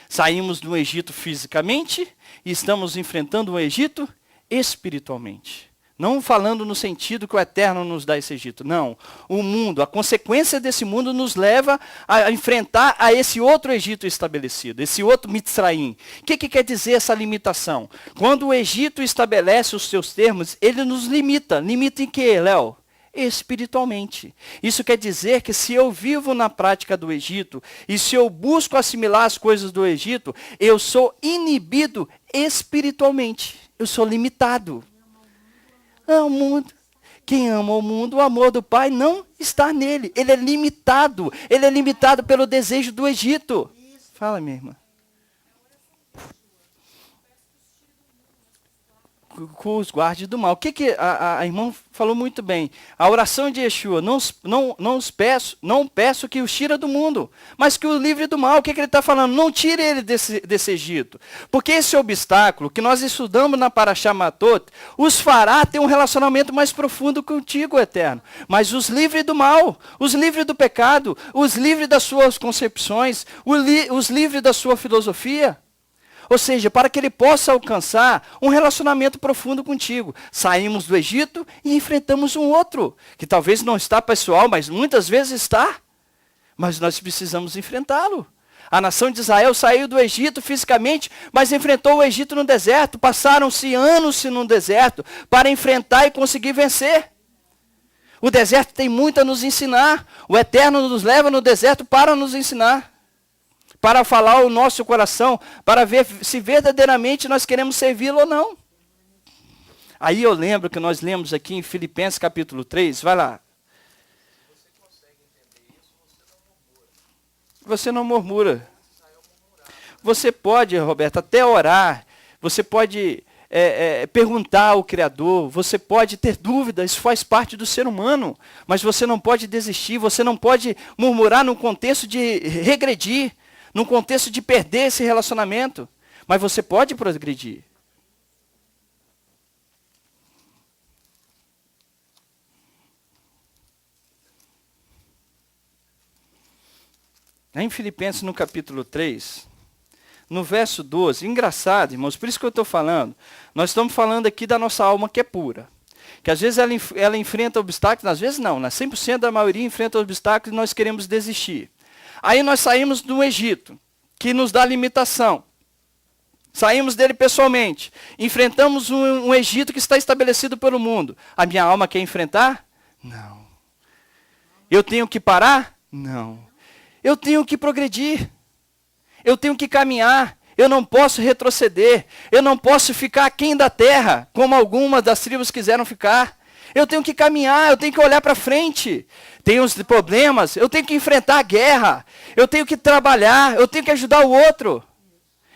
Saímos do Egito fisicamente e estamos enfrentando um Egito espiritualmente. Não falando no sentido que o Eterno nos dá esse Egito. Não. O mundo, a consequência desse mundo nos leva a enfrentar a esse outro Egito estabelecido, esse outro Mitzraim. O que quer dizer essa limitação? Quando o Egito estabelece os seus termos, ele nos limita. Limita em quê, Léo? Espiritualmente. Isso quer dizer que se eu vivo na prática do Egito e se eu busco assimilar as coisas do Egito, eu sou inibido espiritualmente. Eu sou limitado. O mundo. Quem ama o mundo, o amor do Pai não está nele. Ele é limitado. Ele é limitado pelo desejo do Egito. Fala, minha irmã. Com os guardes do mal. O que a irmã falou muito bem? A oração de Yeshua, não peço que os tire do mundo, mas que o livre do mal. O que ele está falando? Não tire ele desse Egito. Porque esse obstáculo que nós estudamos na Parashá Matot, os fará ter um relacionamento mais profundo contigo, Eterno. Mas os livre do mal, os livre do pecado, os livre das suas concepções, os livre da sua filosofia. Ou seja, para que ele possa alcançar um relacionamento profundo contigo. Saímos do Egito e enfrentamos um outro, que talvez não está pessoal, mas muitas vezes está. Mas nós precisamos enfrentá-lo. A nação de Israel saiu do Egito fisicamente, mas enfrentou o Egito no deserto. Passaram-se anos no deserto para enfrentar e conseguir vencer. O deserto tem muito a nos ensinar. O Eterno nos leva no deserto para nos ensinar. Para falar o nosso coração, para ver se verdadeiramente nós queremos servi-lo ou não. Aí eu lembro que nós lemos aqui em Filipenses capítulo 3, vai lá. Você não murmura. Você pode, Roberto, até orar, você pode perguntar ao Criador, você pode ter dúvidas, isso faz parte do ser humano, mas você não pode desistir, você não pode murmurar no contexto de regredir, num contexto de perder esse relacionamento. Mas você pode progredir. Em Filipenses, no capítulo 3, no verso 12, engraçado, irmãos, por isso que eu estou falando, nós estamos falando aqui da nossa alma que é pura. Que às vezes ela enfrenta obstáculos, às vezes não, 100% da maioria enfrenta obstáculos e nós queremos desistir. Aí nós saímos do Egito, que nos dá limitação. Saímos dele pessoalmente. Enfrentamos um Egito que está estabelecido pelo mundo. A minha alma quer enfrentar? Não. Eu tenho que parar? Não. Eu tenho que progredir. Eu tenho que caminhar. Eu não posso retroceder. Eu não posso ficar aquém da terra, como algumas das tribos quiseram ficar. Eu tenho que caminhar, eu tenho que olhar para frente. Tem os problemas, eu tenho que enfrentar a guerra. Eu tenho que trabalhar, eu tenho que ajudar o outro.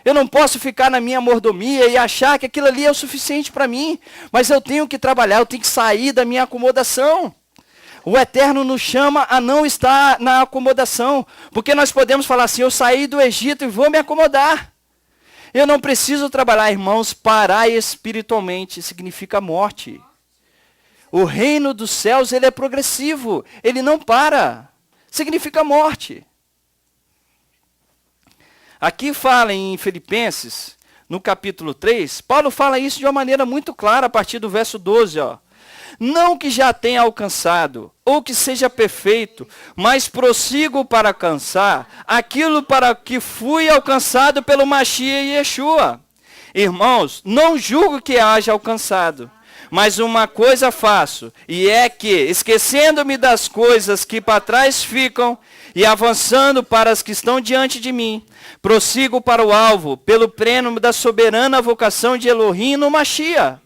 Eu não posso ficar na minha mordomia e achar que aquilo ali é o suficiente para mim. Mas eu tenho que trabalhar, eu tenho que sair da minha acomodação. O Eterno nos chama a não estar na acomodação. Porque nós podemos falar assim, eu saí do Egito e vou me acomodar. Eu não preciso trabalhar, irmãos. Parar espiritualmente significa morte. O reino dos céus, ele é progressivo. Ele não para. Significa morte. Aqui fala em Filipenses, no capítulo 3, Paulo fala isso de uma maneira muito clara a partir do verso 12. Não que já tenha alcançado, ou que seja perfeito, mas prossigo para alcançar aquilo para que fui alcançado pelo Mashiach e Yeshua. Irmãos, não julgo que haja alcançado, mas uma coisa faço, e é que, esquecendo-me das coisas que para trás ficam, e avançando para as que estão diante de mim, prossigo para o alvo, pelo prêmio da soberana vocação de Elohim no Mashiach.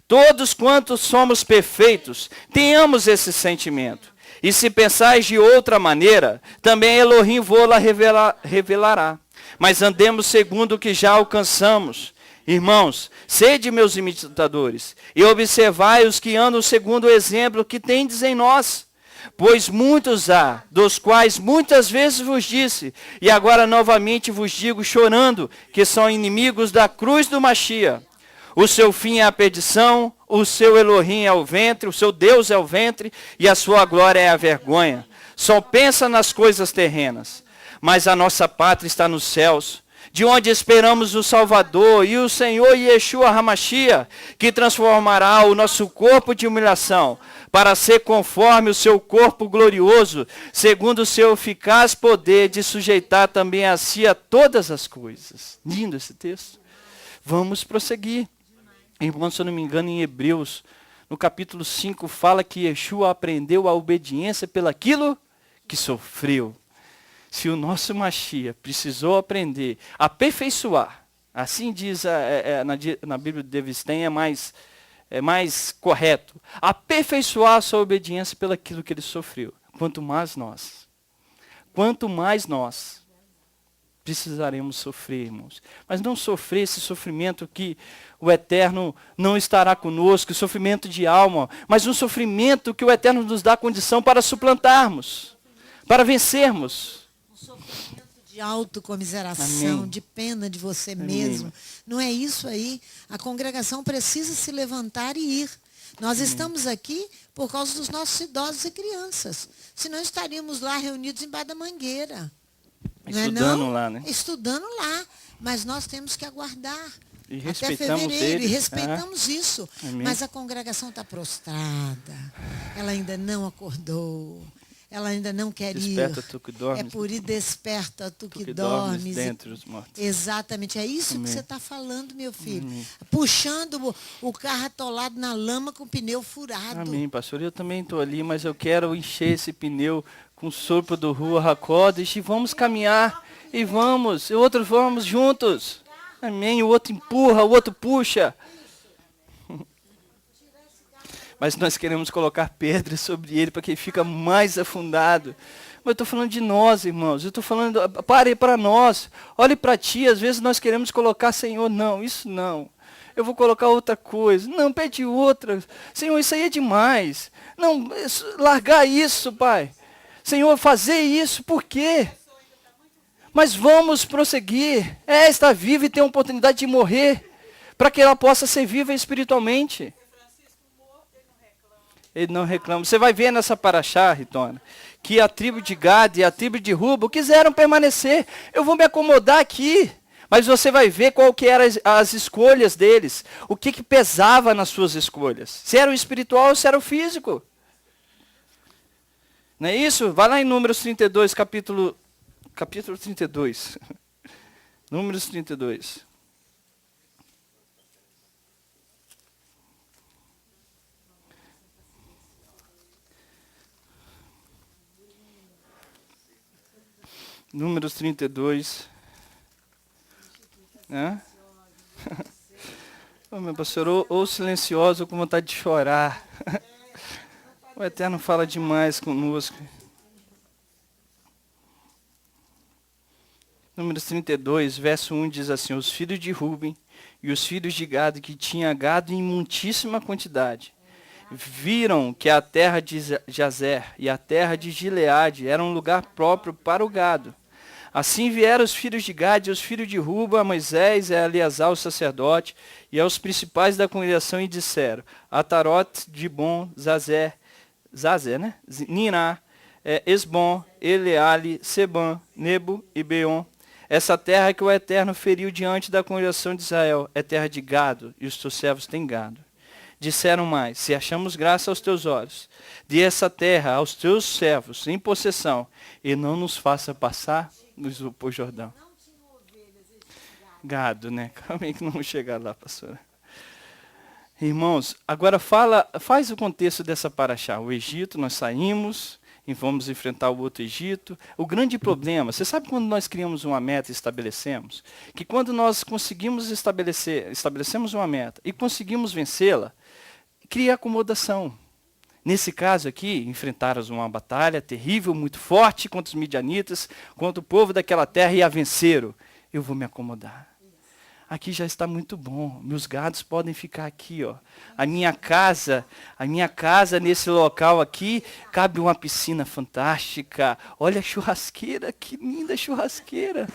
Todos quantos somos perfeitos, tenhamos esse sentimento. E se pensais de outra maneira, também Elohim vô-la revelará. Mas andemos segundo o que já alcançamos. Irmãos, sede meus imitadores, e observai os que andam segundo o exemplo que tendes em nós. Pois muitos há, dos quais muitas vezes vos disse, e agora novamente vos digo chorando, que são inimigos da cruz do Mashiach. O seu fim é a perdição, o seu Elohim é o ventre, o seu Deus é o ventre, e a sua glória é a vergonha. Só pensa nas coisas terrenas, mas a nossa pátria está nos céus, de onde esperamos o Salvador e o Senhor Yeshua HaMashiach, que transformará o nosso corpo de humilhação, para ser conforme o seu corpo glorioso, segundo o seu eficaz poder de sujeitar também a si a todas as coisas. Lindo esse texto. Vamos prosseguir. Irmão, se eu não me engano, em Hebreus, no capítulo 5, fala que Yeshua aprendeu a obediência pelaquilo que sofreu. Se o nosso Mashiach precisou aprender, aperfeiçoar, assim diz na Bíblia de David Stein, é mais correto, aperfeiçoar a sua obediência pelaquilo que ele sofreu. Quanto mais nós precisaremos sofrer, irmãos. Mas não sofrer esse sofrimento que o Eterno não estará conosco, sofrimento de alma, mas um sofrimento que o Eterno nos dá condição para suplantarmos, para vencermos. De autocomiseração, Amém. de pena de você Amém. mesmo. Não é isso aí. A congregação precisa se levantar e ir. Nós estamos aqui por causa dos nossos idosos e crianças. Senão estaríamos lá reunidos embaixo da mangueira. Estudando lá, né? Estudando lá. Mas nós temos que aguardar. E Até respeitamos fevereiro. eles. E respeitamos isso. Amém. Mas a congregação está prostrada. Ela ainda não acordou. Ela ainda não quer Desperta ir. tu que dormes. É por ir desperta tu Tu que dormes. dentre os mortos. Exatamente, é isso Amém. que você está falando, meu filho. Amém. Puxando o carro atolado na lama com o pneu furado. Amém, pastor. Eu também estou ali, mas eu quero encher esse pneu com o sopro do Rua Hakodesh e vamos caminhar. E vamos, e outros vamos juntos. Amém. O outro empurra, o outro puxa. Mas nós queremos colocar pedras sobre ele para que ele fique mais afundado. Mas eu estou falando de nós, irmãos. Eu estou falando, pare para nós. Olhe para ti. Às vezes nós queremos colocar, Senhor, não, isso não. Eu vou colocar outra coisa. Não, pede outra. Senhor, isso aí é demais. Não, largar isso, Pai. Senhor, fazer isso, por quê? Mas vamos prosseguir. Está viva e tem a oportunidade de morrer para que ela possa ser viva espiritualmente. Ele não reclama. Você vai ver nessa paraxá, Ritona, que a tribo de Gad e a tribo de Rubo quiseram permanecer. Eu vou me acomodar aqui. Mas você vai ver qual que eram as escolhas deles. O que pesava nas suas escolhas. Se era o espiritual ou se era o físico. Não é isso? Vai lá em Números 32, capítulo 32. Números 32. Números 32. Oh, meu pastor, ou silencioso ou com vontade de chorar. O Eterno fala demais conosco. Números 32, verso 1 diz assim: os filhos de Ruben e os filhos de Gad, que tinha gado em muitíssima quantidade, viram que a terra de Jazer e a terra de Gileade eram um lugar próprio para o gado. Assim vieram os filhos de Gad e os filhos de Ruba a Moisés e a Eleazar, o sacerdote, e aos principais da congregação, e disseram: Atarote, Dibon, Zazer, né? Niná, Esbom, Eleale, Seban, Nebo e Beon. Essa terra que o Eterno feriu diante da congregação de Israel é terra de gado, e os teus servos têm gado. Disseram mais, se achamos graça aos teus olhos, dê essa terra aos teus servos em possessão, e não nos faça passar por Jordão. Gado, né? Calma aí que não vamos chegar lá, pastora. Irmãos, agora faz o contexto dessa paraxá. O Egito, nós saímos e vamos enfrentar o outro Egito. O grande problema, você sabe quando nós criamos uma meta e estabelecemos? Que quando nós conseguimos estabelecemos uma meta e conseguimos vencê-la, cria acomodação. Nesse caso aqui, enfrentaram uma batalha terrível, muito forte contra os midianitas, contra o povo daquela terra e a venceram. Eu vou me acomodar. Aqui já está muito bom. Meus gados podem ficar aqui, ó. A minha casa nesse local aqui, cabe uma piscina fantástica. Olha a churrasqueira, que linda churrasqueira.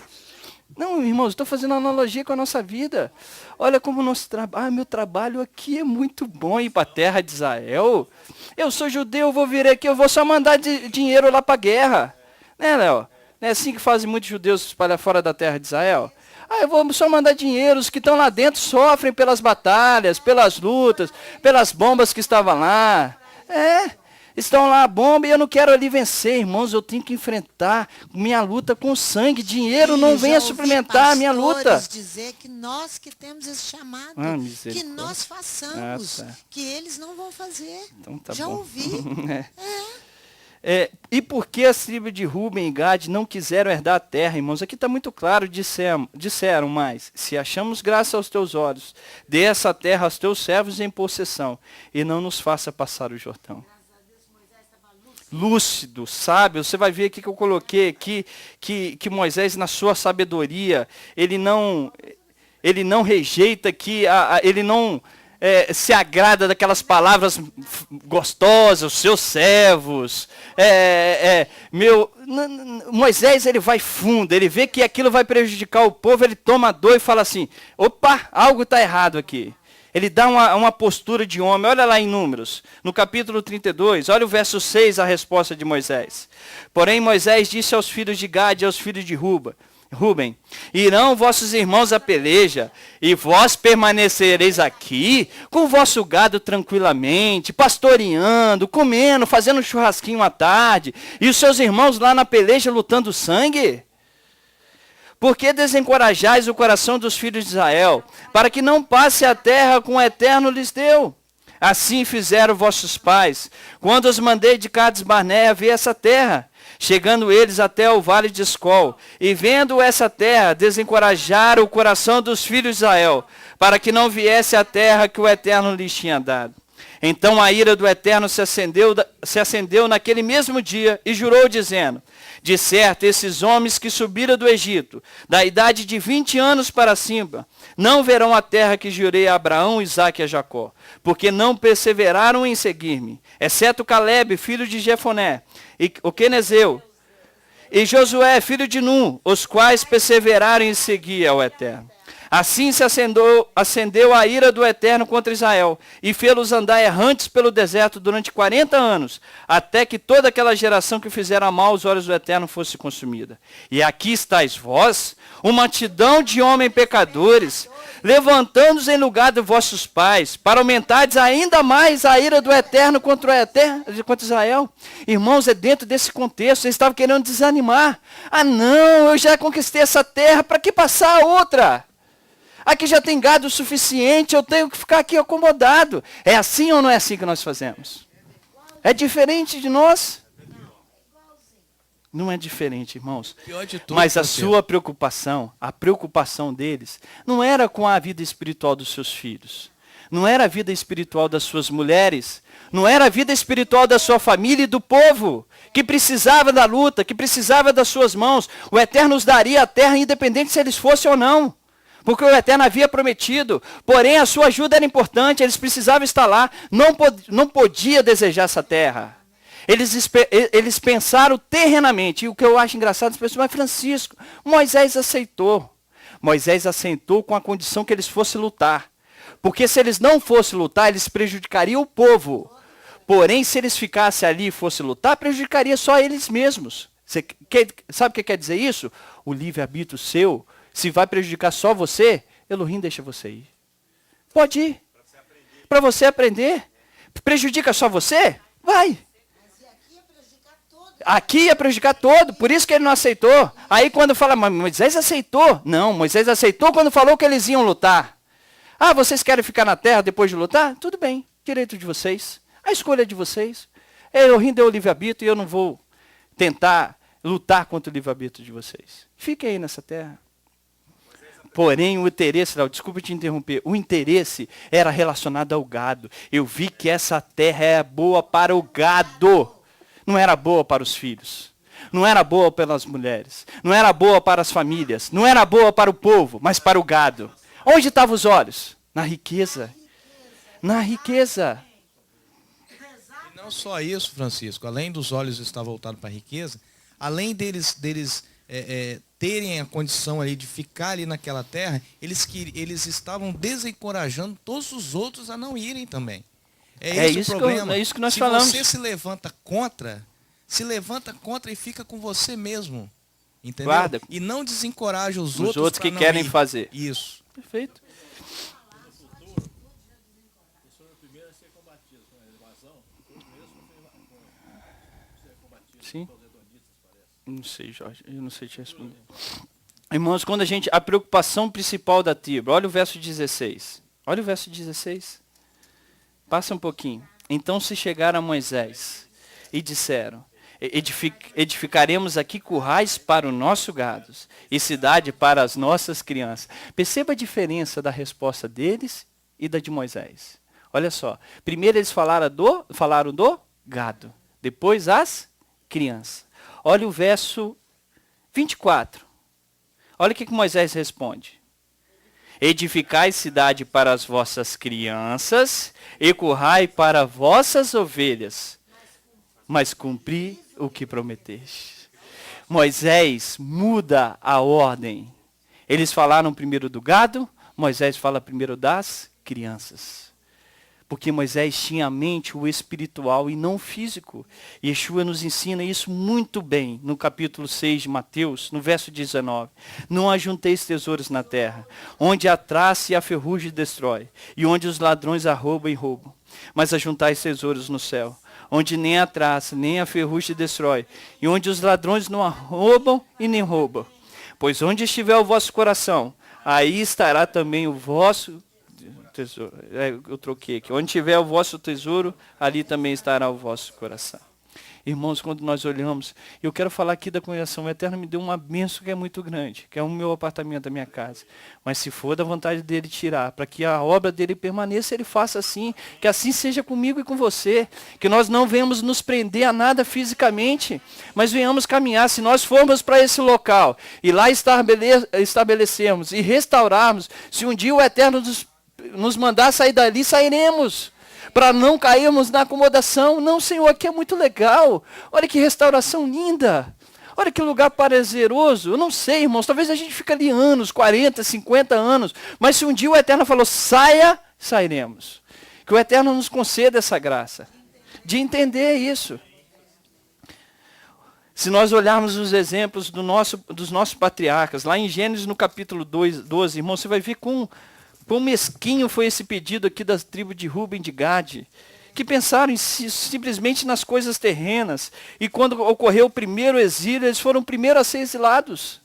Não, irmãos, estou fazendo analogia com a nossa vida. Olha como nosso trabalho, meu trabalho aqui é muito bom ir para a terra de Israel. Eu sou judeu, vou vir aqui, eu vou só mandar dinheiro lá para a guerra. Né, Léo? Não é assim que fazem muitos judeus espalhar fora da terra de Israel? Eu vou só mandar dinheiro, os que estão lá dentro sofrem pelas batalhas, pelas lutas, pelas bombas que estavam lá. Estão lá a bomba e eu não quero ali vencer, irmãos, eu tenho que enfrentar minha luta com sangue. Dinheiro não vem a suplementar a minha luta. Dizer que nós que temos esse chamado, que nós façamos, que eles não vão fazer. Então, tá já bom. ouvi. E por que as tribos de Ruben e Gad não quiseram herdar a terra, irmãos? Aqui está muito claro, disseram mais, se achamos graça aos teus olhos, dê essa terra aos teus servos em possessão, e não nos faça passar o Jordão. Lúcido, sábio, você vai ver aqui que eu coloquei aqui, que Moisés, na sua sabedoria, ele não rejeita, ele não se agrada daquelas palavras gostosas, os seus servos. Moisés, ele vai fundo, ele vê que aquilo vai prejudicar o povo, ele toma dor e fala assim, opa, algo está errado aqui. Ele dá uma postura de homem. Olha lá em Números, no capítulo 32, olha o verso 6, a resposta de Moisés. Porém, Moisés disse aos filhos de Gad e aos filhos de Ruben, irão vossos irmãos à peleja, e vós permanecereis aqui com o vosso gado tranquilamente, pastoreando, comendo, fazendo um churrasquinho à tarde, e os seus irmãos lá na peleja lutando sangue? Por que desencorajais o coração dos filhos de Israel, para que não passe a terra com o Eterno lhes deu? Assim fizeram vossos pais, quando os mandei de Cades Barnea ver essa terra. Chegando eles até o vale de Escol, e vendo essa terra, desencorajaram o coração dos filhos de Israel, para que não viesse a terra que o Eterno lhes tinha dado. Então a ira do Eterno se acendeu naquele mesmo dia, e jurou dizendo, de certo, esses homens que subiram do Egito, da idade de 20 anos para cima, não verão a terra que jurei a Abraão, Isaque e a Jacó, porque não perseveraram em seguir-me, exceto Caleb, filho de Jefoné, e o Quenezeu, e Josué, filho de Nun, os quais perseveraram em seguir ao Eterno. Assim se acendeu a ira do Eterno contra Israel, e fê-los andar errantes pelo deserto durante 40 anos, até que toda aquela geração que fizera mal aos olhos do Eterno fosse consumida. E aqui estáis vós, uma multidão de homens pecadores, levantando-os em lugar de vossos pais, para aumentardes ainda mais a ira do Eterno contra Israel. Irmãos, é dentro desse contexto, eles estavam querendo desanimar. Não, eu já conquistei essa terra, para que passar a outra? Aqui já tem gado o suficiente, eu tenho que ficar aqui acomodado. É assim ou não é assim que nós fazemos? É diferente de nós? Não é diferente, irmãos. Mas a sua preocupação, a preocupação deles, não era com a vida espiritual dos seus filhos. Não era a vida espiritual das suas mulheres. Não era a vida espiritual da sua família e do povo, que precisava da luta, que precisava das suas mãos. O Eterno os daria a terra, independente se eles fossem ou não. Porque o Eterno havia prometido, porém a sua ajuda era importante, eles precisavam estar lá, não podia desejar essa terra. Eles pensaram terrenamente, e o que eu acho engraçado, as pessoas, mas Francisco, Moisés aceitou. Moisés aceitou com a condição que eles fossem lutar. Porque se eles não fossem lutar, eles prejudicariam o povo. Porém, se eles ficassem ali e fossem lutar, prejudicaria só eles mesmos. Sabe o que quer dizer isso? O livre-arbítrio seu, se vai prejudicar só você, Elohim deixa você ir. Pode ir. para você aprender. Prejudica só você? Vai. Aqui ia prejudicar todo, por isso que ele não aceitou. Aí quando fala, mas Moisés aceitou. Não, Moisés aceitou quando falou que eles iam lutar. Ah, vocês querem ficar na terra depois de lutar? Tudo bem, direito de vocês. A escolha é de vocês. Elohim deu o livre-arbítrio e eu não vou tentar lutar contra o livre-arbítrio de vocês. Fiquem aí nessa terra. Porém, o interesse, desculpa te interromper, o interesse era relacionado ao gado. Eu vi que essa terra é boa para o gado. Não era boa para os filhos. Não era boa pelas mulheres. Não era boa para as famílias. Não era boa para o povo, mas para o gado. Onde estavam os olhos? Na riqueza. Na riqueza. E não só isso, Francisco. Além dos olhos estar voltados para a riqueza, além deles terem a condição ali de ficar ali naquela terra, eles estavam desencorajando todos os outros a não irem também. É isso o problema. É isso que nós falamos. Se você se levanta contra e fica com você mesmo. Entendeu? Guarda. E não desencoraja os outros outros que querem fazer. Isso. Perfeito. Sim. Não sei, Jorge. Eu não sei te responder. Irmãos, quando a preocupação principal da tribo, olha o verso 16. Olha o verso 16. Passa um pouquinho. Então se chegaram a Moisés e disseram, edificaremos aqui currais para o nosso gado e cidade para as nossas crianças. Perceba a diferença da resposta deles e da de Moisés. Olha só. Primeiro eles falaram do gado. Depois as crianças. Olha o verso 24. Olha o que Moisés responde. Edificai cidade para as vossas crianças e currai para vossas ovelhas, mas cumpri o que prometeste. Moisés muda a ordem. Eles falaram primeiro do gado, Moisés fala primeiro das crianças. Porque Moisés tinha a mente o espiritual e não o físico. Yeshua nos ensina isso muito bem no capítulo 6 de Mateus, no verso 19. Não ajunteis tesouros na terra, onde a traça e a ferrugem destrói, e onde os ladrões arrombam e roubam. Mas ajuntais tesouros no céu, onde nem a traça, nem a ferrugem destrói, e onde os ladrões não arrombam e nem roubam. Pois onde estiver o vosso coração, aí estará também o vosso tesouro. Eu troquei aqui. Onde tiver o vosso tesouro, ali também estará o vosso coração. Irmãos, quando nós olhamos, eu quero falar aqui da congregação eterna, me deu uma bênção que é muito grande, que é o meu apartamento, a minha casa. Mas se for da vontade dele tirar, para que a obra dele permaneça, ele faça assim, que assim seja comigo e com você, que nós não venhamos nos prender a nada fisicamente, mas venhamos caminhar. Se nós formos para esse local e lá estabelecermos e restaurarmos, se um dia o eterno nos mandar sair dali, sairemos. Para não cairmos na acomodação. Não, Senhor, aqui é muito legal. Olha que restauração linda. Olha que lugar prazeroso. Eu não sei, irmãos, talvez a gente fique ali anos, 40, 50 anos. Mas se um dia o Eterno falou, saia, sairemos. Que o Eterno nos conceda essa graça. De entender isso. Se nós olharmos os exemplos dos nossos patriarcas, lá em Gênesis no capítulo 12, irmãos, você vai ver quão mesquinho foi esse pedido aqui das tribos de Ruben e de Gade, que pensaram simplesmente nas coisas terrenas. E quando ocorreu o primeiro exílio, eles foram primeiro a ser exilados,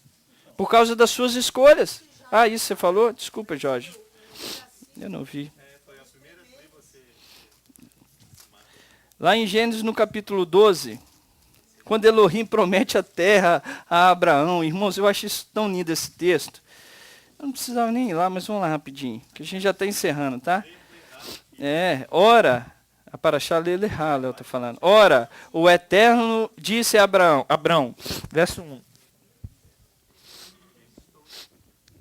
por causa das suas escolhas. Ah, isso você falou? Desculpa, Jorge. Eu não vi. Lá em Gênesis no capítulo 12, quando Elohim promete a terra a Abraão. Irmãos, eu acho isso tão lindo esse texto. Eu não precisava nem ir lá, mas vamos lá rapidinho, que a gente já está encerrando, tá? Ora, a Paraxá Leleha, eu estou falando. Ora, o Eterno disse a Abrão, verso 1.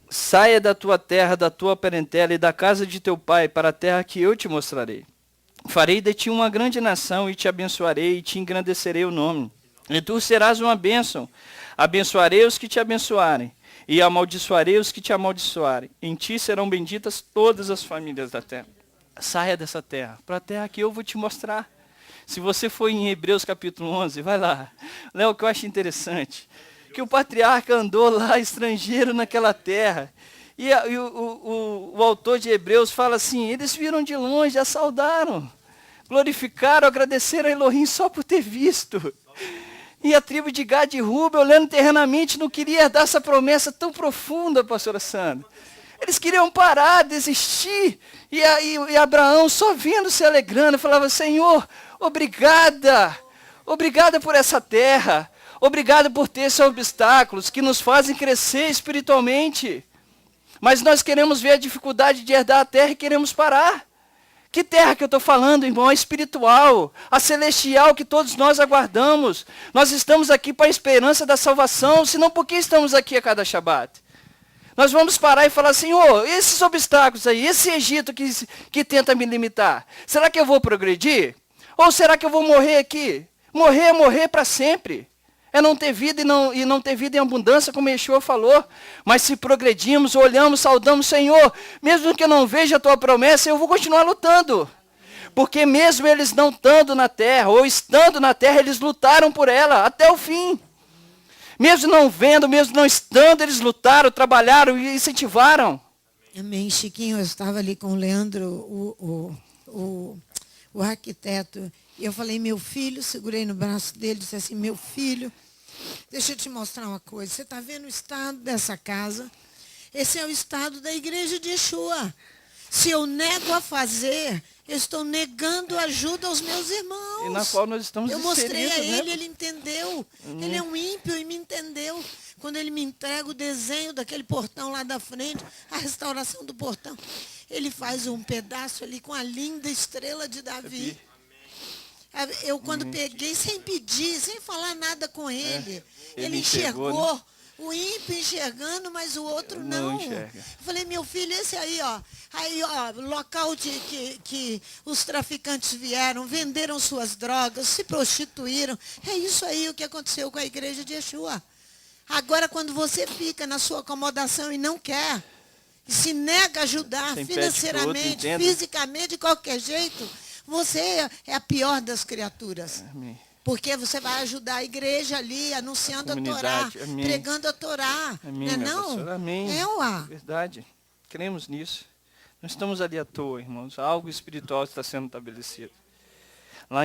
Saia da tua terra, da tua parentela e da casa de teu pai, para a terra que eu te mostrarei. Farei de ti uma grande nação e te abençoarei e te engrandecerei o nome. E tu serás uma bênção. Abençoarei os que te abençoarem. E amaldiçoarei os que te amaldiçoarem. Em ti serão benditas todas as famílias da terra. Saia dessa terra, para a terra que eu vou te mostrar. Se você for em Hebreus capítulo 11, vai lá. Léo, o que eu acho interessante, que o patriarca andou lá estrangeiro naquela terra. E o autor de Hebreus fala assim, eles viram de longe, a saudaram, glorificaram, agradeceram a Elohim só por ter visto. E a tribo de Gad e Rúben, olhando terrenamente, não queria herdar essa promessa tão profunda, pastora Sandra. Eles queriam parar, desistir. E Abraão, só vendo, se alegrando, falava, Senhor, obrigada. Obrigada por essa terra. Obrigado por ter esses obstáculos que nos fazem crescer espiritualmente. Mas nós queremos ver a dificuldade de herdar a terra e queremos parar. Que terra que eu estou falando, irmão? A espiritual, a celestial que todos nós aguardamos. Nós estamos aqui para a esperança da salvação, senão por que estamos aqui a cada Shabat? Nós vamos parar e falar, Senhor, esses obstáculos aí, esse Egito que tenta me limitar, será que eu vou progredir? Ou será que eu vou morrer aqui? Morrer para sempre. É não ter vida e não ter vida em abundância, como Yeshua falou. Mas se progredimos, olhamos, saudamos, Senhor, mesmo que eu não veja a tua promessa, eu vou continuar lutando. Porque mesmo eles não estando na terra, ou estando na terra, eles lutaram por ela até o fim. Mesmo não vendo, mesmo não estando, eles lutaram, trabalharam e incentivaram. Amém, Chiquinho, eu estava ali com o Leandro, o arquiteto, e eu falei, meu filho, segurei no braço dele, disse assim, meu filho, deixa eu te mostrar uma coisa, você está vendo o estado dessa casa? Esse é o estado da igreja de Yeshua. Se eu nego a fazer, eu estou negando ajuda aos meus irmãos. E na qual nós estamos Eu mostrei a ele, né? ele entendeu. Ele é um ímpio e me entendeu. Quando ele me entrega o desenho daquele portão lá da frente, a restauração do portão, ele faz um pedaço ali com a linda estrela de Davi. Eu quando peguei, sem pedir, sem falar nada com ele, ele enxergou. Né? O ímpio enxergando, mas o outro não. Eu falei, meu filho, esse aí, ó. Aí, ó, local que os traficantes vieram, venderam suas drogas, se prostituíram. É isso aí o que aconteceu com a igreja de Yeshua. Agora, quando você fica na sua acomodação e não quer, e se nega a ajudar financeiramente, fisicamente, de qualquer jeito, você é a pior das criaturas. Amém. Porque você vai ajudar a igreja ali, anunciando a Torá, amém. Pregando a Torá. Amém, não é não? Pastor, amém. É, uá. Verdade. Cremos nisso. Não estamos ali à toa, irmãos. Algo espiritual está sendo estabelecido. Lá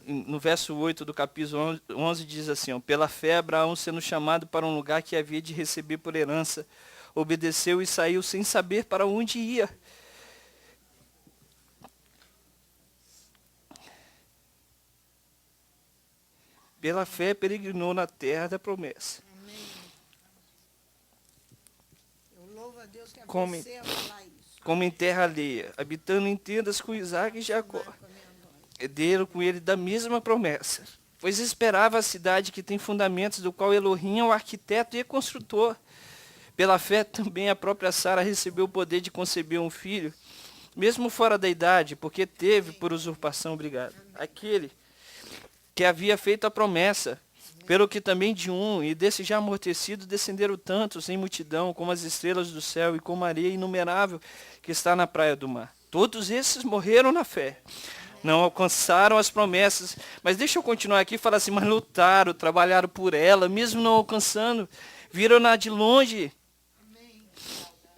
no verso 8 do capítulo 11 diz assim, ó, pela fé Abraão, sendo chamado para um lugar que havia de receber por herança, obedeceu e saiu sem saber para onde ia. Pela fé peregrinou na terra da promessa. Amém. Eu louvo a Deus que Como você a falar isso. Como em terra alheia, habitando em tendas com Isaac e Jacó. Herderam com ele da mesma promessa. Pois esperava a cidade que tem fundamentos, do qual Elohim é o arquiteto e construtor. Pela fé também a própria Sara recebeu o poder de conceber um filho, mesmo fora da idade, porque teve por usurpação, aquele que havia feito a promessa, pelo que também de um, e desse já amortecido, descenderam tantos em multidão, como as estrelas do céu, e como a areia inumerável que está na praia do mar. Todos esses morreram na fé, não alcançaram as promessas, mas deixa eu continuar aqui e falar assim, mas lutaram, trabalharam por ela, mesmo não alcançando, viram-na de longe.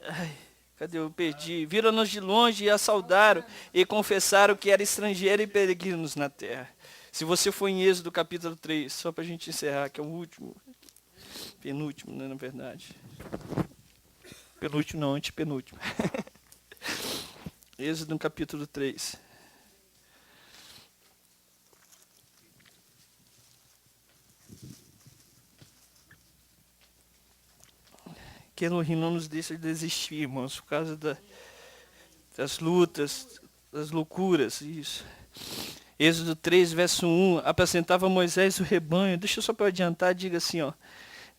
Ai, cadê eu perdi? Viram-nos de longe e a saudaram, e confessaram que era estrangeiro e peregrinos na terra. Se você for em Êxodo capítulo 3, só para a gente encerrar, que é o último, penúltimo, né, na verdade. Penúltimo não, antepenúltimo. Êxodo capítulo 3. Que Elohim não nos deixa de desistir, irmãos, por causa das lutas, das loucuras, isso. Êxodo 3, verso 1, apacentava Moisés o rebanho. Deixa eu só para adiantar, diga assim, ó.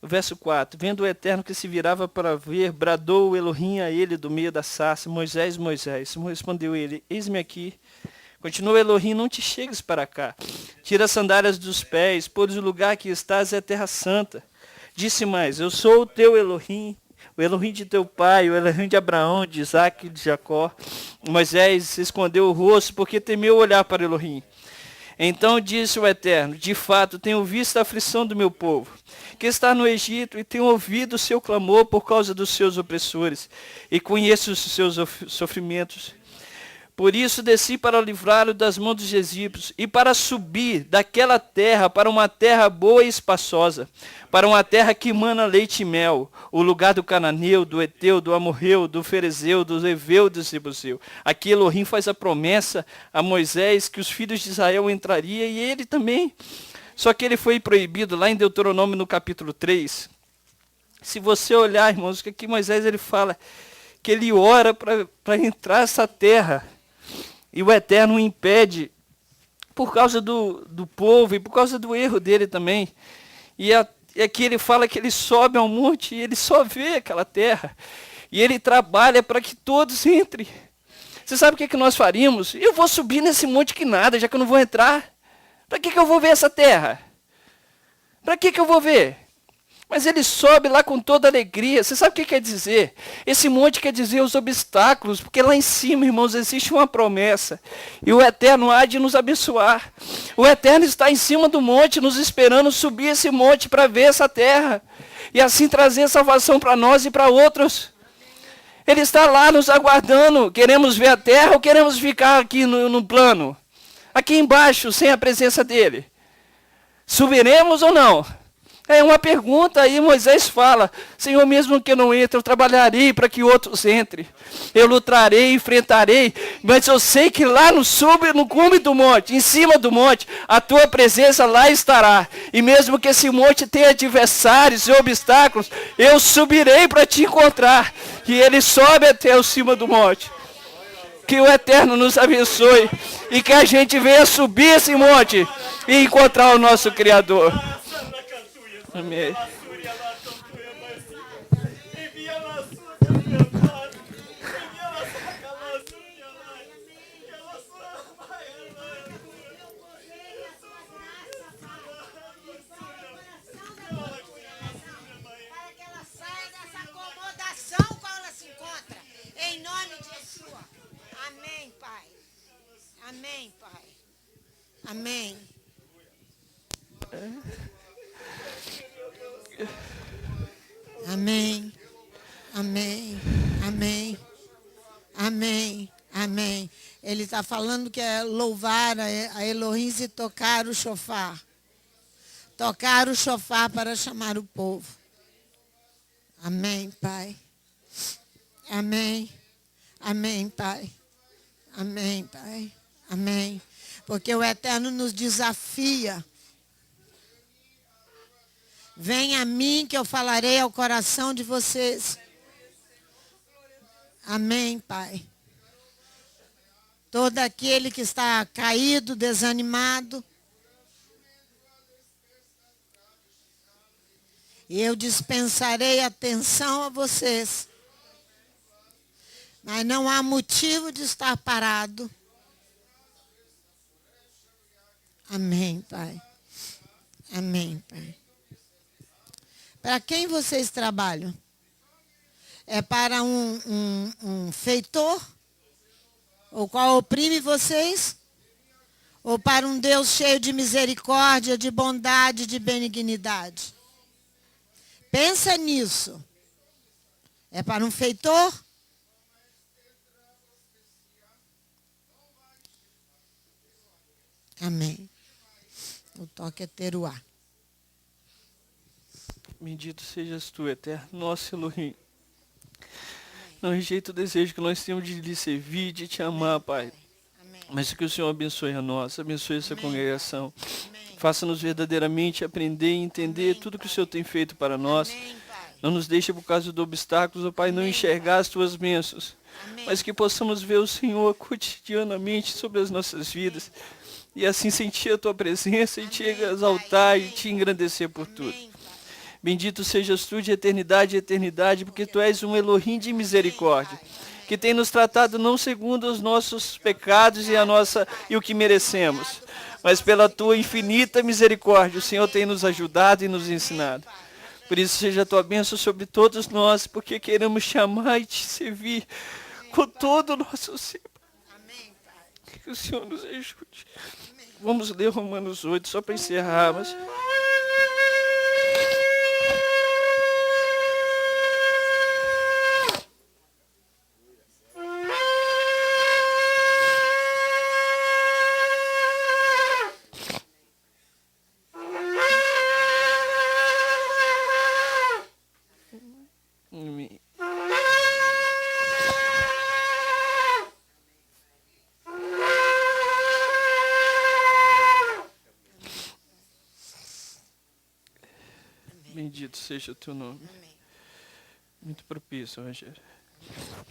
Verso 4, vendo o Eterno que se virava para ver, bradou o Elohim a ele do meio da sarça, Moisés, Moisés. Respondeu ele, eis-me aqui. Continuou Elohim, não te chegues para cá. Tira as sandálias dos pés, pois o lugar que estás é terra santa. Disse mais, eu sou o teu Elohim, o Elohim de teu pai, o Elohim de Abraão, de Isaac e de Jacó. Moisés escondeu o rosto porque temeu olhar para Elohim. Então disse o Eterno, de fato, tenho visto a aflição do meu povo, que está no Egito, e tenho ouvido o seu clamor por causa dos seus opressores, e conheço os seus sofrimentos. Por isso desci para livrá-lo das mãos dos egípcios, e para subir daquela terra para uma terra boa e espaçosa, para uma terra que emana leite e mel, o lugar do cananeu, do eteu, do amorreu, do ferezeu, do eveu, do zebuseu. Aqui Elohim faz a promessa a Moisés que os filhos de Israel entrariam, e ele também. Só que ele foi proibido lá em Deuteronômio no capítulo 3. Se você olhar, irmãos, que aqui Moisés ele fala que ele ora para entrar nessa terra. E o Eterno o impede por causa do povo e por causa do erro dele também. E aqui ele fala que ele sobe ao monte e ele só vê aquela terra. E ele trabalha para que todos entrem. Você sabe o que nós faríamos? Eu vou subir nesse monte que nada, já que eu não vou entrar. Para que eu vou ver essa terra? Para que eu vou ver? Mas ele sobe lá com toda alegria. Você sabe o que quer dizer? Esse monte quer dizer os obstáculos, porque lá em cima, irmãos, existe uma promessa. E o Eterno há de nos abençoar. O Eterno está em cima do monte, nos esperando subir esse monte para ver essa terra. E assim trazer salvação para nós e para outros. Ele está lá nos aguardando. Queremos ver a terra ou queremos ficar aqui no plano? Aqui embaixo, sem a presença dele. Subiremos ou não? É uma pergunta aí, Moisés fala, Senhor, mesmo que eu não entre, eu trabalharei para que outros entrem. Eu lutarei, enfrentarei, mas eu sei que lá no cume do monte, em cima do monte, a tua presença lá estará. E mesmo que esse monte tenha adversários e obstáculos, eu subirei para te encontrar. E ele sobe até o cima do monte. Que o Eterno nos abençoe e que a gente venha subir esse monte e encontrar o nosso Criador. Amém. Em nome de Yeshua. Amém, Pai. Amém, Pai. Amém. Amém. Amém. Amém. Amém. Amém. Ele está falando que é louvar a Elohim e tocar o shofar. Tocar o shofar para chamar o povo. Amém, Pai. Amém. Amém, Pai. Amém, Pai. Amém. Porque o Eterno nos desafia. Venha a mim que eu falarei ao coração de vocês. Amém, Pai. Todo aquele que está caído, desanimado, eu dispensarei atenção a vocês. Mas não há motivo de estar parado. Amém, Pai. Amém, Pai. Para quem vocês trabalham? É para um feitor? O qual oprime vocês? Ou para um Deus cheio de misericórdia, de bondade, de benignidade? Pensa nisso. É para um feitor? Amém. O toque é teruá. Bendito sejas tu, Eterno, nosso Elohim. Não rejeita o desejo que nós temos de lhe servir, de te amar, Pai. Amém. Mas que o Senhor abençoe a nós, abençoe essa congregação. Amém. Faça-nos verdadeiramente aprender e entender tudo que o Senhor tem feito para nós. Amém, Pai. Não nos deixe por causa dos obstáculos, ó Pai, não enxergar as tuas bênçãos. Amém. Mas que possamos ver o Senhor cotidianamente sobre as nossas vidas. E assim sentir a tua presença e te exaltar e te engrandecer por tudo. Amém, Pai. Bendito sejas tu de eternidade em eternidade, porque tu és um Elohim de misericórdia, que tem nos tratado não segundo os nossos pecados e o que merecemos, mas pela tua infinita misericórdia. O Senhor tem nos ajudado e nos ensinado. Por isso seja a tua bênção sobre todos nós, porque queremos te amar e te servir com todo o nosso ser. Amém, Pai. Que o Senhor nos ajude. Vamos ler Romanos 8, só para encerrar, mas... Bendito seja o teu nome. Muito propício, Rogério.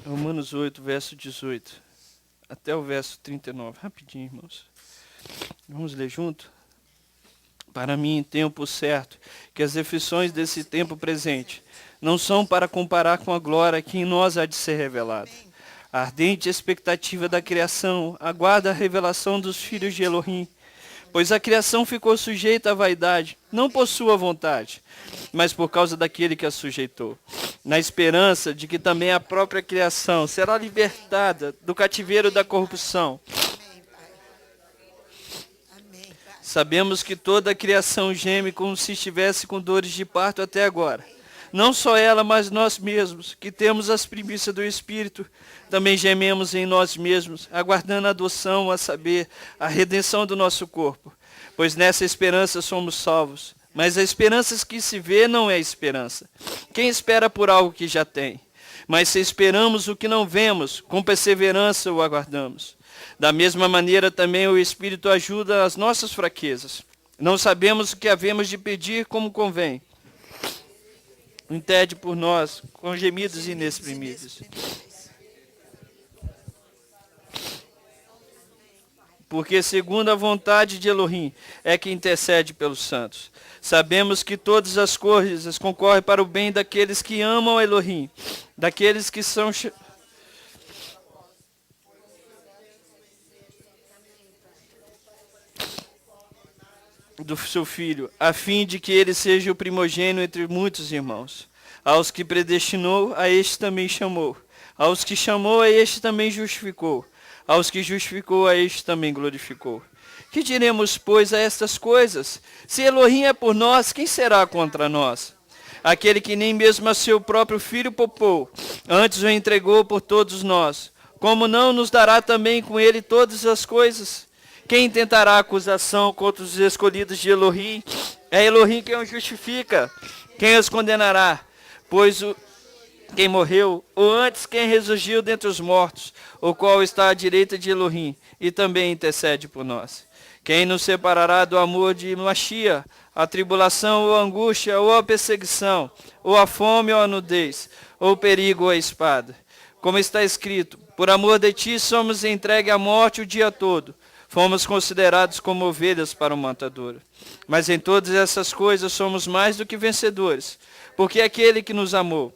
Romanos 8, verso 18. Até o verso 39. Rapidinho, irmãos. Vamos ler junto? Para mim, em tempo certo, que as aflições desse tempo presente não são para comparar com a glória que em nós há de ser revelada. A ardente expectativa da criação aguarda a revelação dos filhos de Elohim, pois a criação ficou sujeita à vaidade, não por sua vontade, mas por causa daquele que a sujeitou, na esperança de que também a própria criação será libertada do cativeiro da corrupção. Sabemos que toda a criação geme como se estivesse com dores de parto até agora. Não só ela, mas nós mesmos, que temos as primícias do Espírito, também gememos em nós mesmos, aguardando a adoção, a saber, a redenção do nosso corpo. Pois nessa esperança somos salvos. Mas a esperança que se vê não é esperança. Quem espera por algo que já tem? Mas se esperamos o que não vemos, com perseverança o aguardamos. Da mesma maneira também o Espírito ajuda as nossas fraquezas. Não sabemos o que havemos de pedir como convém. Intercede por nós com gemidos inexprimíveis. Porque segundo a vontade de Elohim é que intercede pelos santos. Sabemos que todas as coisas concorrem para o bem daqueles que amam a Elohim, daqueles que são do seu Filho, a fim de que ele seja o primogênito entre muitos irmãos. Aos que predestinou, a este também chamou. Aos que chamou, a este também justificou. Aos que justificou, a este também glorificou. Que diremos, pois, a estas coisas? Se Elohim é por nós, quem será contra nós? Aquele que nem mesmo a seu próprio Filho poupou, antes o entregou por todos nós. Como não nos dará também com ele todas as coisas? Quem tentará acusação contra os escolhidos de Elohim? É Elohim quem os justifica. Quem os condenará? Pois quem morreu, ou antes quem ressurgiu dentre os mortos, o qual está à direita de Elohim, e também intercede por nós. Quem nos separará do amor de Machia? A tribulação, ou a angústia, ou a perseguição, ou a fome, ou a nudez, ou o perigo, ou a espada. Como está escrito, por amor de ti somos entregues à morte o dia todo. Fomos considerados como ovelhas para o matadouro. Mas em todas essas coisas somos mais do que vencedores, porque aquele que nos amou.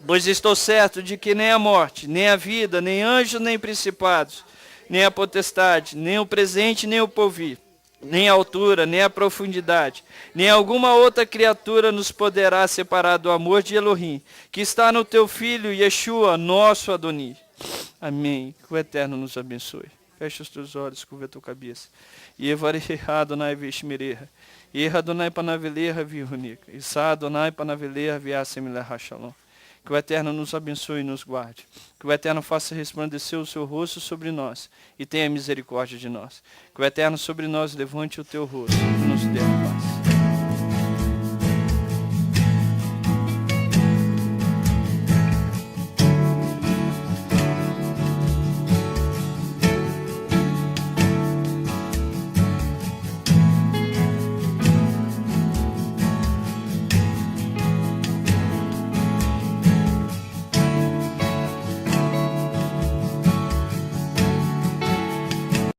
Pois estou certo de que nem a morte, nem a vida, nem anjos, nem principados, nem a potestade, nem o presente, nem o porvir, nem a altura, nem a profundidade, nem alguma outra criatura nos poderá separar do amor de Elohim, que está no teu Filho, Yeshua, nosso Adoni. Amém. Que o Eterno nos abençoe. Fecha os teus olhos, curva a tua cabeça. E evareha Adonai veshmereha. E Adonai panaveleha vihunica. E sa Adonai panaveleha viasemeleha shalom. Que o Eterno nos abençoe e nos guarde. Que o Eterno faça resplandecer o seu rosto sobre nós e tenha misericórdia de nós. Que o Eterno sobre nós levante o teu rosto e nos dê a paz.